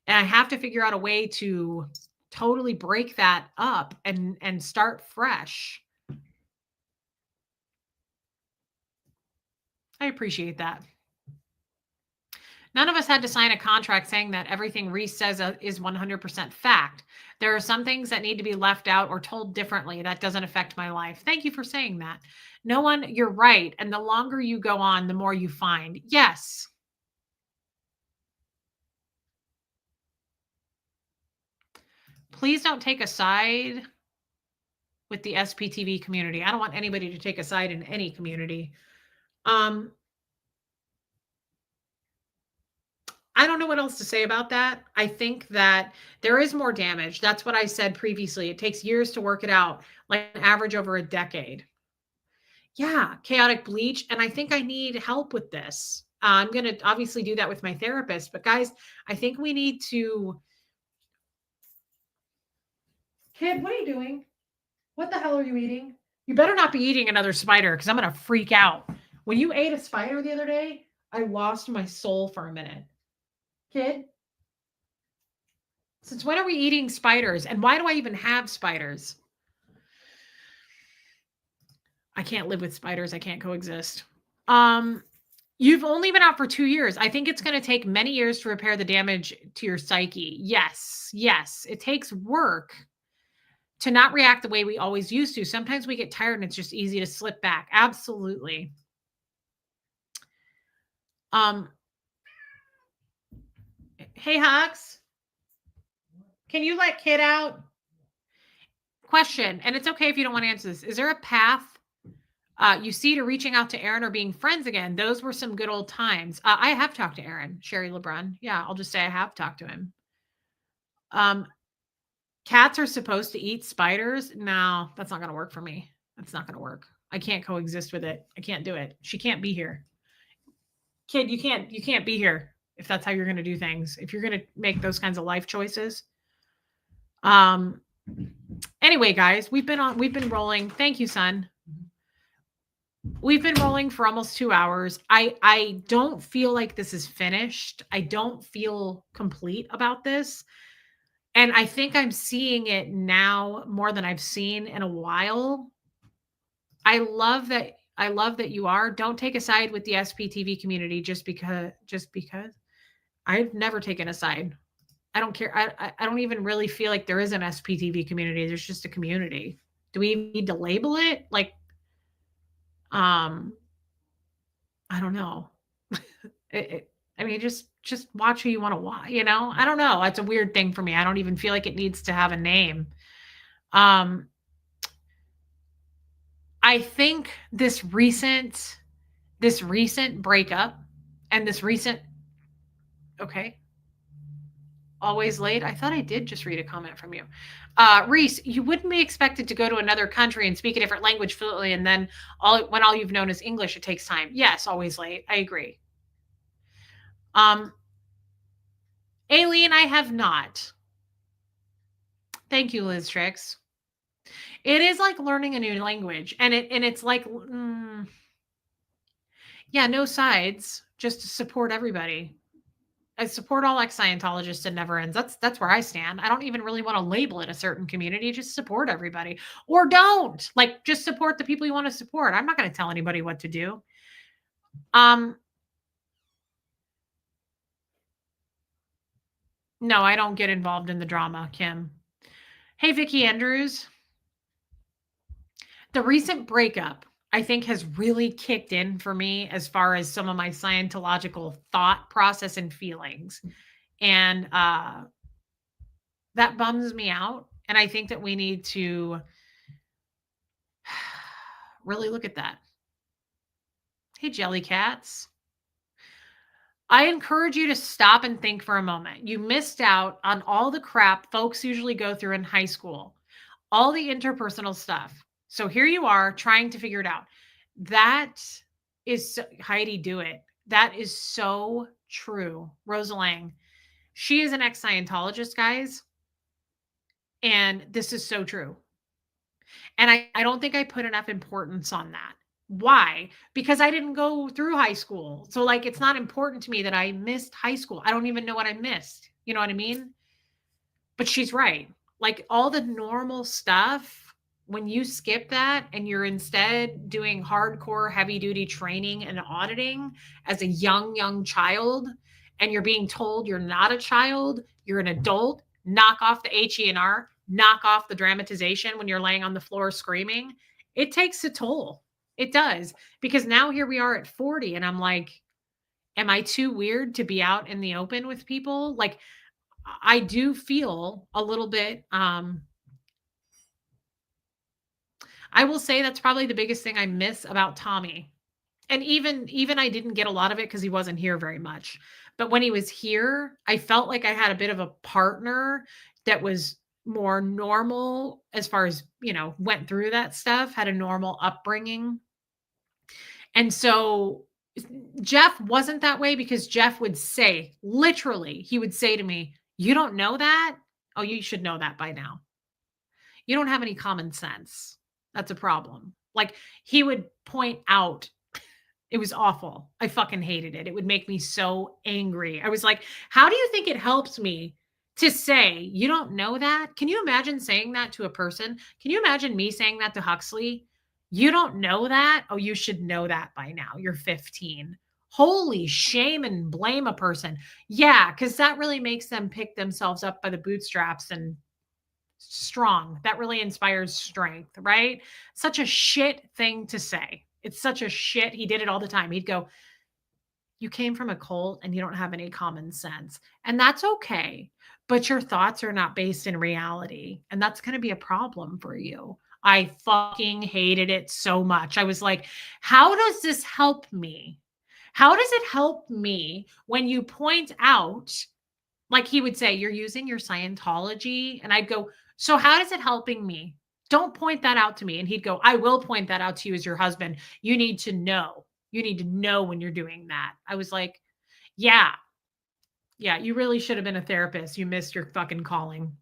And I have to figure out a way to totally break that up and start fresh. I appreciate that. None of us had to sign a contract saying that everything Reese says is 100% fact. There are some things that need to be left out or told differently. That doesn't affect my life. Thank you for saying that. No one, you're right. And the longer you go on, the more you find. Yes. Please don't take a side with the SPTV community. I don't want anybody to take a side in any community. I don't know what else to say about that. I think that there is more damage. That's what I said previously. It takes years to work it out, like an average over a decade. Yeah, chaotic bleach. And I think I need help with this. I'm going to obviously do that with my therapist. But guys, I think we need to. Kid, what are you doing? What the hell are you eating? You better not be eating another spider because I'm going to freak out. When you ate a spider the other day, I lost my soul for a minute. Kid, since when are we eating spiders? And why do I even have spiders? I can't live with spiders. I can't coexist. Um, you've only been out for 2 years. I think it's going to take many years to repair the damage to your psyche. Yes, yes. It takes work to not react the way we always used to. Sometimes we get tired and it's just easy to slip back. Absolutely. Um, hey, Hux, can you let Kid out? Question, and it's okay if you don't want to answer this. Is there a path you see to reaching out to Aaron or being friends again? Those were some good old times. I have talked to Aaron, Sherry LeBrun. Yeah, I'll just say I have talked to him. Cats are supposed to eat spiders. No, that's not going to work for me. That's not going to work. I can't coexist with it. I can't do it. She can't be here. Kid, you can't be here if that's how you're going to do things. If you're going to make those kinds of life choices. Anyway, guys, we've been rolling. Thank you, son. We've been rolling for almost 2 hours. I don't feel like this is finished. I don't feel complete about this. And I think I'm seeing it now more than I've seen in a while. I love that you are. Don't take a side with the SPTV community just because. I've never taken a side. I don't care. I don't even really feel like there is an SPTV community. There's just a community. Do we need to label it? Like, I don't know. I mean, just watch who you want to watch, you know? I don't know. It's a weird thing for me. I don't even feel like it needs to have a name. I think this recent breakup and this recent okay. Always late. I thought I did just read a comment from you. Reese, you wouldn't be expected to go to another country and speak a different language fluently, and then when all you've known is English, it takes time. Yes, always late. I agree. Aileen, I have not. Thank you, Liz Tricks. It is like learning a new language, and it's like, yeah, no sides, just to support everybody. I support all ex-Scientologists and never ends. That's where I stand. I don't even really want to label it a certain community. Just support everybody, or don't. Like, just support the people you want to support. I'm not going to tell anybody what to do. No, I don't get involved in the drama, Kim. Hey, Vicky Andrews. The recent breakup, I think, has really kicked in for me as far as some of my Scientological thought process and feelings. And that bums me out. And I think that we need to really look at that. Hey, Jellycats. I encourage you to stop and think for a moment. You missed out on all the crap folks usually go through in high school, all the interpersonal stuff. So here you are trying to figure it out. That is Heidi, do it. That is so true. Rosa Lang. She is an ex-Scientologist, guys. And this is so true. And I don't think I put enough importance on that. Why? Because I didn't go through high school. So, like, it's not important to me that I missed high school. I don't even know what I missed. You know what I mean? But she's right. Like, all the normal stuff, when you skip that and you're instead doing hardcore heavy duty training and auditing as a young child, and you're being told you're not a child, you're an adult, knock off the HENR, knock off the dramatization when you're laying on the floor screaming, it takes a toll. It does. Because now here we are at 40 and I'm like, am I too weird to be out in the open with people? Like, I do feel a little bit I will say that's probably the biggest thing I miss about Tommy. And even I didn't get a lot of it because he wasn't here very much. But when he was here, I felt like I had a bit of a partner that was more normal as far as, went through that stuff, had a normal upbringing. And so Jeff wasn't that way because Jeff would say, literally, he would say to me, "You don't know that? Oh, you should know that by now. You don't have any common sense. That's a problem." Like, he would point out, it was awful. I fucking hated it. It would make me so angry. I was like, "How do you think it helps me to say, you don't know that?" Can you imagine saying that to a person? Can you imagine me saying that to Huxley? "You don't know that? Oh, you should know that by now. You're 15." Holy shame and blame a person. Yeah, because that really makes them pick themselves up by the bootstraps and strong. That really inspires strength, right? Such a shit thing to say. It's such a shit. He did it all the time. He'd go, "You came from a cult and you don't have any common sense." And that's okay. But your thoughts are not based in reality. And that's going to be a problem for you. I fucking hated it so much. I was like, how does this help me? How does it help me when you point out, like he would say, "You're using your Scientology." And I'd go, "So how is it helping me? Don't point that out to me." And he'd go, "I will point that out to you as your husband. You need to know. You need to know when you're doing that." I was like, yeah, yeah, you really should have been a therapist. You missed your fucking calling.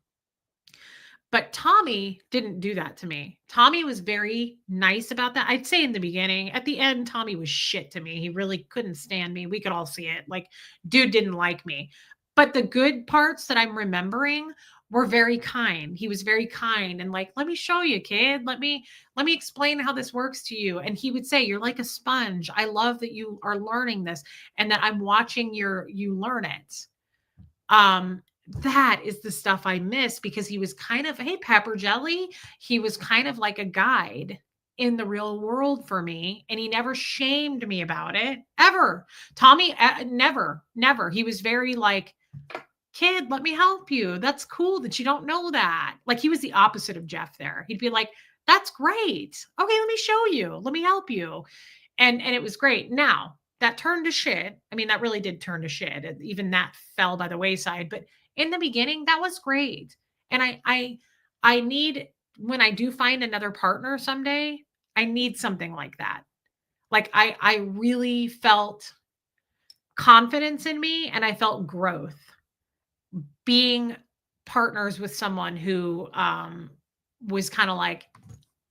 But Tommy didn't do that to me. Tommy was very nice about that. I'd say in the beginning. At the end, Tommy was shit to me. He really couldn't stand me. We could all see it. Like, dude didn't like me. But the good parts that I'm remembering were very kind. He was very kind and like, "Let me show you, kid. Let me explain how this works to you." And he would say, "You're like a sponge. I love that you are learning this and that I'm watching you learn it." Um, that is the stuff I miss because he was kind of, hey, Pepper Jelly, he was kind of like a guide in the real world for me, and he never shamed me about it ever. Tommy, never, never. He was very like, "Kid, let me help you. That's cool that you don't know that." Like, he was the opposite of Jeff there. He'd be like, "That's great. Okay, let me show you. Let me help you." And it was great. Now, that turned to shit. I mean, that really did turn to shit. Even that fell by the wayside, but in the beginning, that was great. And I need, when I do find another partner someday, I need something like that. Like, I really felt confidence in me and I felt growth being partners with someone who was kind of like,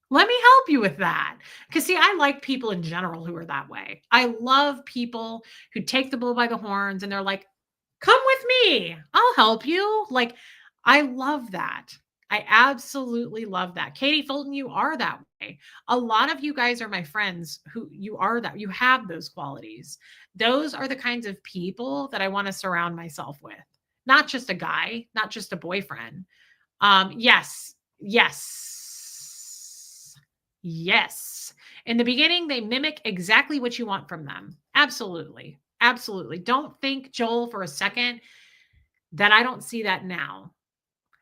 "Let me help you with that." Because, see, I like people in general who are that way. I love people who take the bull by the horns and they're like, "Come with me. I'll help you." Like, I love that. I absolutely love that. Katie Fulton, you are that way. A lot of you guys are my friends who you are that. You have those qualities. Those are the kinds of people that I want to surround myself with. Not just a guy, not just a boyfriend. Yes, yes, yes. In the beginning, they mimic exactly what you want from them. Absolutely. Absolutely. Don't think, Joel, for a second that I don't see that now.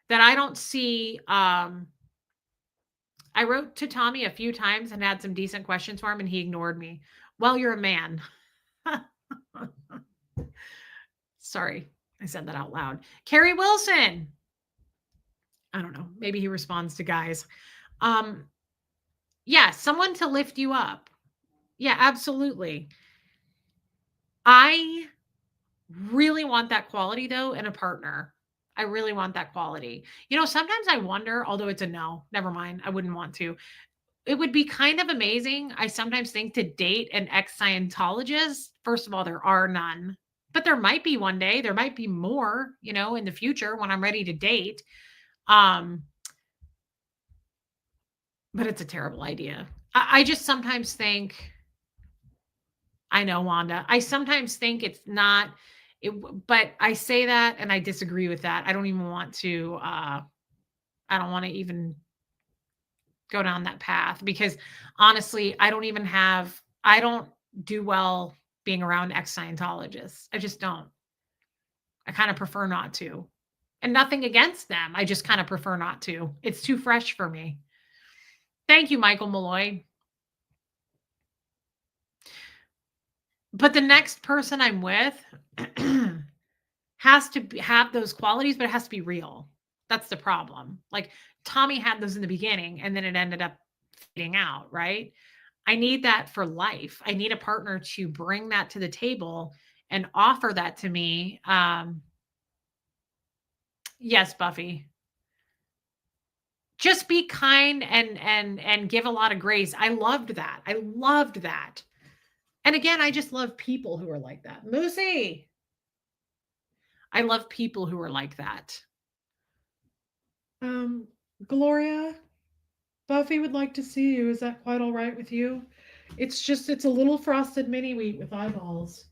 That I don't see. I wrote to Tommy a few times and had some decent questions for him, and he ignored me. Well, you're a man. Sorry, I said that out loud. Carrie Wilson. I don't know. Maybe he responds to guys. Um, yeah, someone to lift you up. Yeah, absolutely. I really want that quality though in a partner. I really want that quality. Sometimes I wonder, although it's a no, never mind. I wouldn't want to. It would be kind of amazing, I sometimes think, to date an ex Scientologist. First of all, there are none, but there might be one day. There might be more, in the future when I'm ready to date. Um, but it's a terrible idea. I just sometimes think, I know, Wanda. I sometimes think it's not but I say that and I disagree with that. I don't even want to I don't want to even go down that path because honestly, I don't do well being around ex-Scientologists. I just don't. I kind of prefer not to. And nothing against them. I just kind of prefer not to. It's too fresh for me. Thank you, Michael Malloy. But the next person I'm with has to have those qualities, but it has to be real. That's the problem. Like, Tommy had those in the beginning and then it ended up fading out, right? I need that for life. I need a partner to bring that to the table and offer that to me. Yes, Buffy. Just be kind and give a lot of grace. I loved that. I loved that. And again, I just love people who are like that. Moosey. I love people who are like that. Um, Gloria, Buffy would like to see you. Is that quite all right with you? It's a little frosted mini wheat with eyeballs.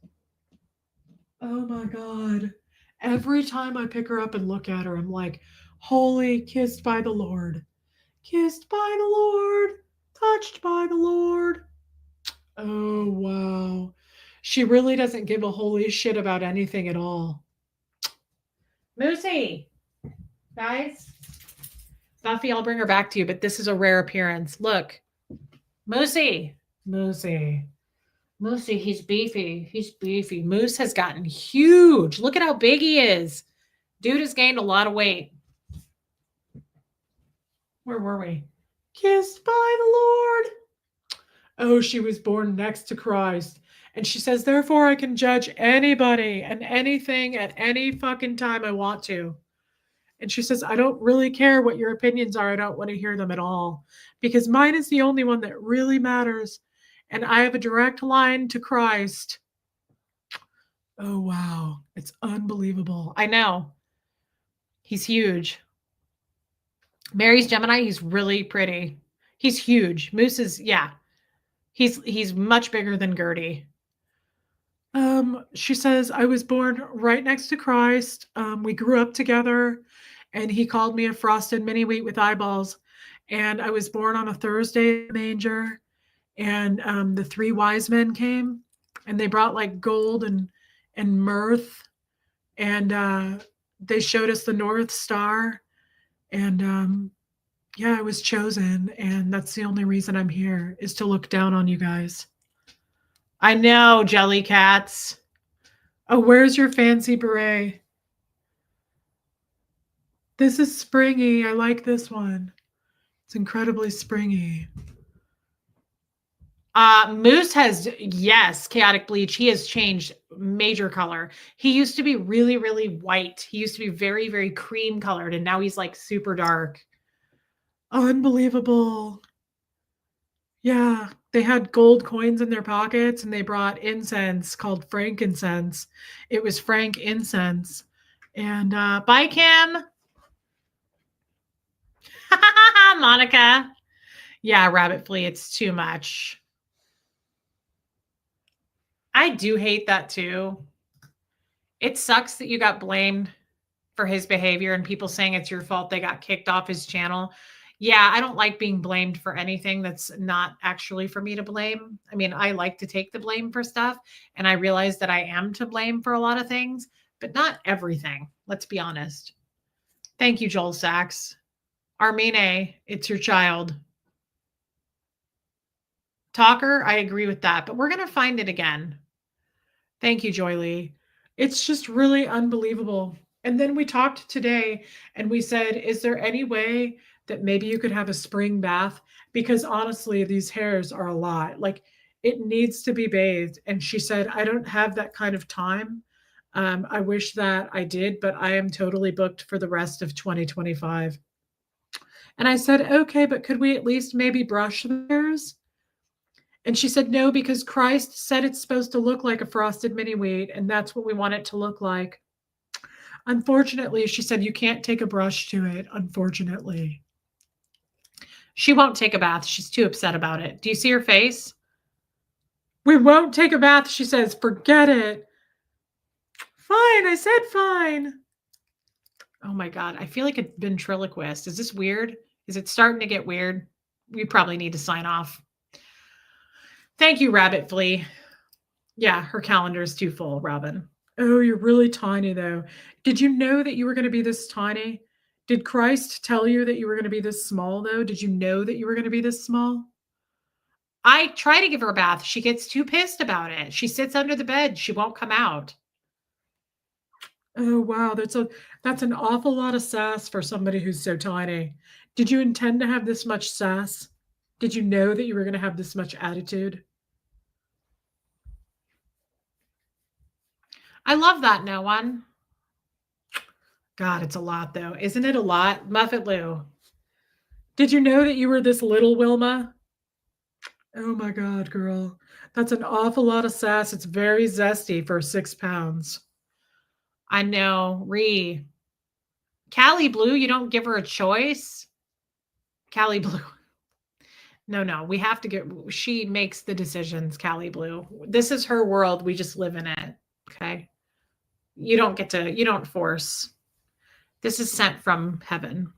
Oh my God. Every time I pick her up and look at her, I'm like, holy, kissed by the Lord. Kissed by the Lord. Touched by the Lord. Oh, wow. She really doesn't give a holy shit about anything at all. Moosey, guys. Buffy, I'll bring her back to you, but this is a rare appearance. Look. Moosey. Moosey. Moosey, he's beefy. He's beefy. Moose has gotten huge. Look at how big he is. Dude has gained a lot of weight. Where were we? Kissed by the Lord. Oh, she was born next to Christ. And she says, therefore, I can judge anybody and anything at any fucking time I want to. And she says, I don't really care what your opinions are. I don't want to hear them at all because mine is the only one that really matters. And I have a direct line to Christ. Oh, wow. It's unbelievable. I know. He's huge. Mary's Gemini, he's really pretty. He's huge. Moose is, yeah. He's much bigger than Gertie. She says, I was born right next to Christ. We grew up together, and he called me a frosted mini wheat with eyeballs. And I was born on a Thursday in the manger, and the three wise men came, and they brought like gold and mirth, and they showed us the North Star, and yeah, I was chosen, and that's the only reason I'm here is to look down on you guys. I know, Jellycats. Oh, where's your fancy beret? This is springy. I like this one. It's incredibly springy. Moose has, yes, chaotic bleach. He has changed major color. He used to be really, really white. He used to be very, very cream colored, and now he's like super dark. Unbelievable. Yeah, they had gold coins in their pockets and they brought incense called frankincense. It was frank incense. And bye, Kim. Monica. Yeah, rabbit flea, it's too much. I do hate that too. It sucks that you got blamed for his behavior and people saying it's your fault they got kicked off his channel. Yeah, I don't like being blamed for anything that's not actually for me to blame. I mean, I like to take the blame for stuff, and I realize that I am to blame for a lot of things, but not everything. Let's be honest. Thank you, Joel Sachs. Armine, it's your child. Talker, I agree with that, but we're going to find it again. Thank you, Joy Lee. It's just really unbelievable. And then we talked today and we said, is there any way that maybe you could have a spring bath? Because honestly, these hairs are a lot. Like it needs to be bathed. And she said, I don't have that kind of time. I wish that I did, but I am totally booked for the rest of 2025. And I said, okay, but could we at least maybe brush the hairs? And she said, no, because Christ said it's supposed to look like a frosted mini wheat, and that's what we want it to look like. Unfortunately, she said, you can't take a brush to it, unfortunately. She won't take a bath. She's too upset about it. Do you see her face? We won't take a bath, she says. Forget it. Fine, I said fine. Oh my God, I feel like a ventriloquist. Is this weird? Is it starting to get weird? We probably need to sign off. Thank you, Rabbit Flea. Yeah, her calendar is too full, Robin. Oh, you're really tiny, though. Did you know that you were going to be this tiny? Did Christ tell you that you were going to be this small, though? Did you know that you were going to be this small? I try to give her a bath. She gets too pissed about it. She sits under the bed. She won't come out. Oh, wow. That's an awful lot of sass for somebody who's so tiny. Did you intend to have this much sass? Did you know that you were going to have this much attitude? I love that, no one. God, it's a lot though. Isn't it a lot? Muffet Lou. Did you know that you were this little, Wilma? Oh my God, girl. That's an awful lot of sass. It's very zesty for 6 pounds. I know. Callie Blue, you don't give her a choice? Callie Blue. No, we have to she makes the decisions, Callie Blue. This is her world. We just live in it. Okay. You don't force. This is sent from heaven.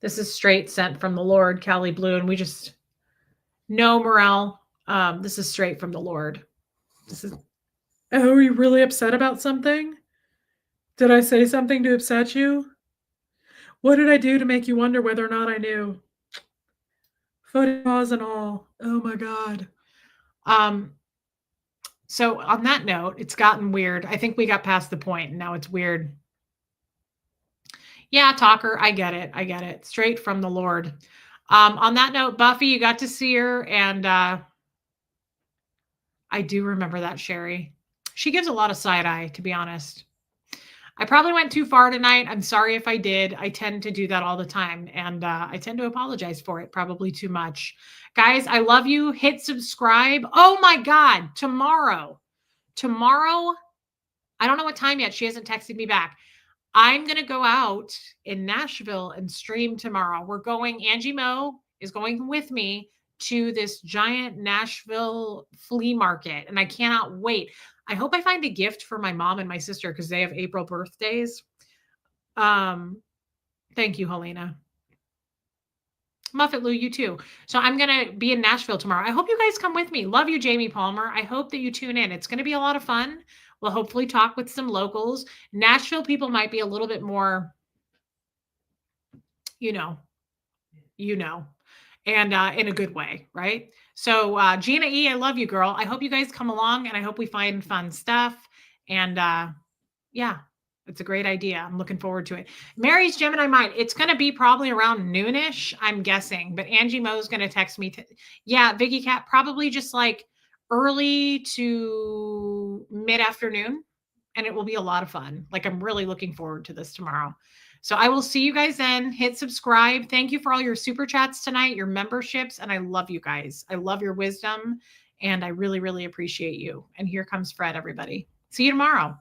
This is straight sent from the Lord, Callie Blue. And we just, no, Morel. This is straight from the Lord. Oh, are you really upset about something? Did I say something to upset you? What did I do to make you wonder whether or not I knew? Foot paws and all. Oh my God. So on that note, it's gotten weird. I think we got past the point and now it's weird. Yeah, talker, I get it. Straight from the Lord. On that note, Buffy, you got to see her, and I do remember that, Sherry. She gives a lot of side eye, to be honest. I probably went too far tonight. I'm sorry if I did. I tend to do that all the time, and I tend to apologize for it, probably too much. Guys, I love you. Hit subscribe. Oh my God, tomorrow, I don't know what time yet. She hasn't texted me back. I'm going to go out in Nashville and stream tomorrow. Angie Moe is going with me to this giant Nashville flea market, and I cannot wait. I hope I find a gift for my mom and my sister because they have April birthdays. Thank you, Helena. Muffet Lou, you too. So I'm going to be in Nashville tomorrow. I hope you guys come with me. Love you, Jamie Palmer. I hope that you tune in. It's going to be a lot of fun. We'll hopefully talk with some locals. Nashville people might be a little bit more, you know, and in a good way, right? So Gina E, I love you, girl. I hope you guys come along and I hope we find fun stuff. And yeah, it's a great idea. I'm looking forward to it. Mary's Gemini Mind. It's going to be probably around noonish, I'm guessing. But Angie Moe's going to text me. Yeah, Viggy Cat, probably just like early to mid-afternoon. And it will be a lot of fun. Like, I'm really looking forward to this tomorrow. So I will see you guys then. Hit subscribe. Thank you for all your super chats tonight, your memberships. And I love you guys. I love your wisdom. And I really, really appreciate you. And here comes Fred, everybody. See you tomorrow.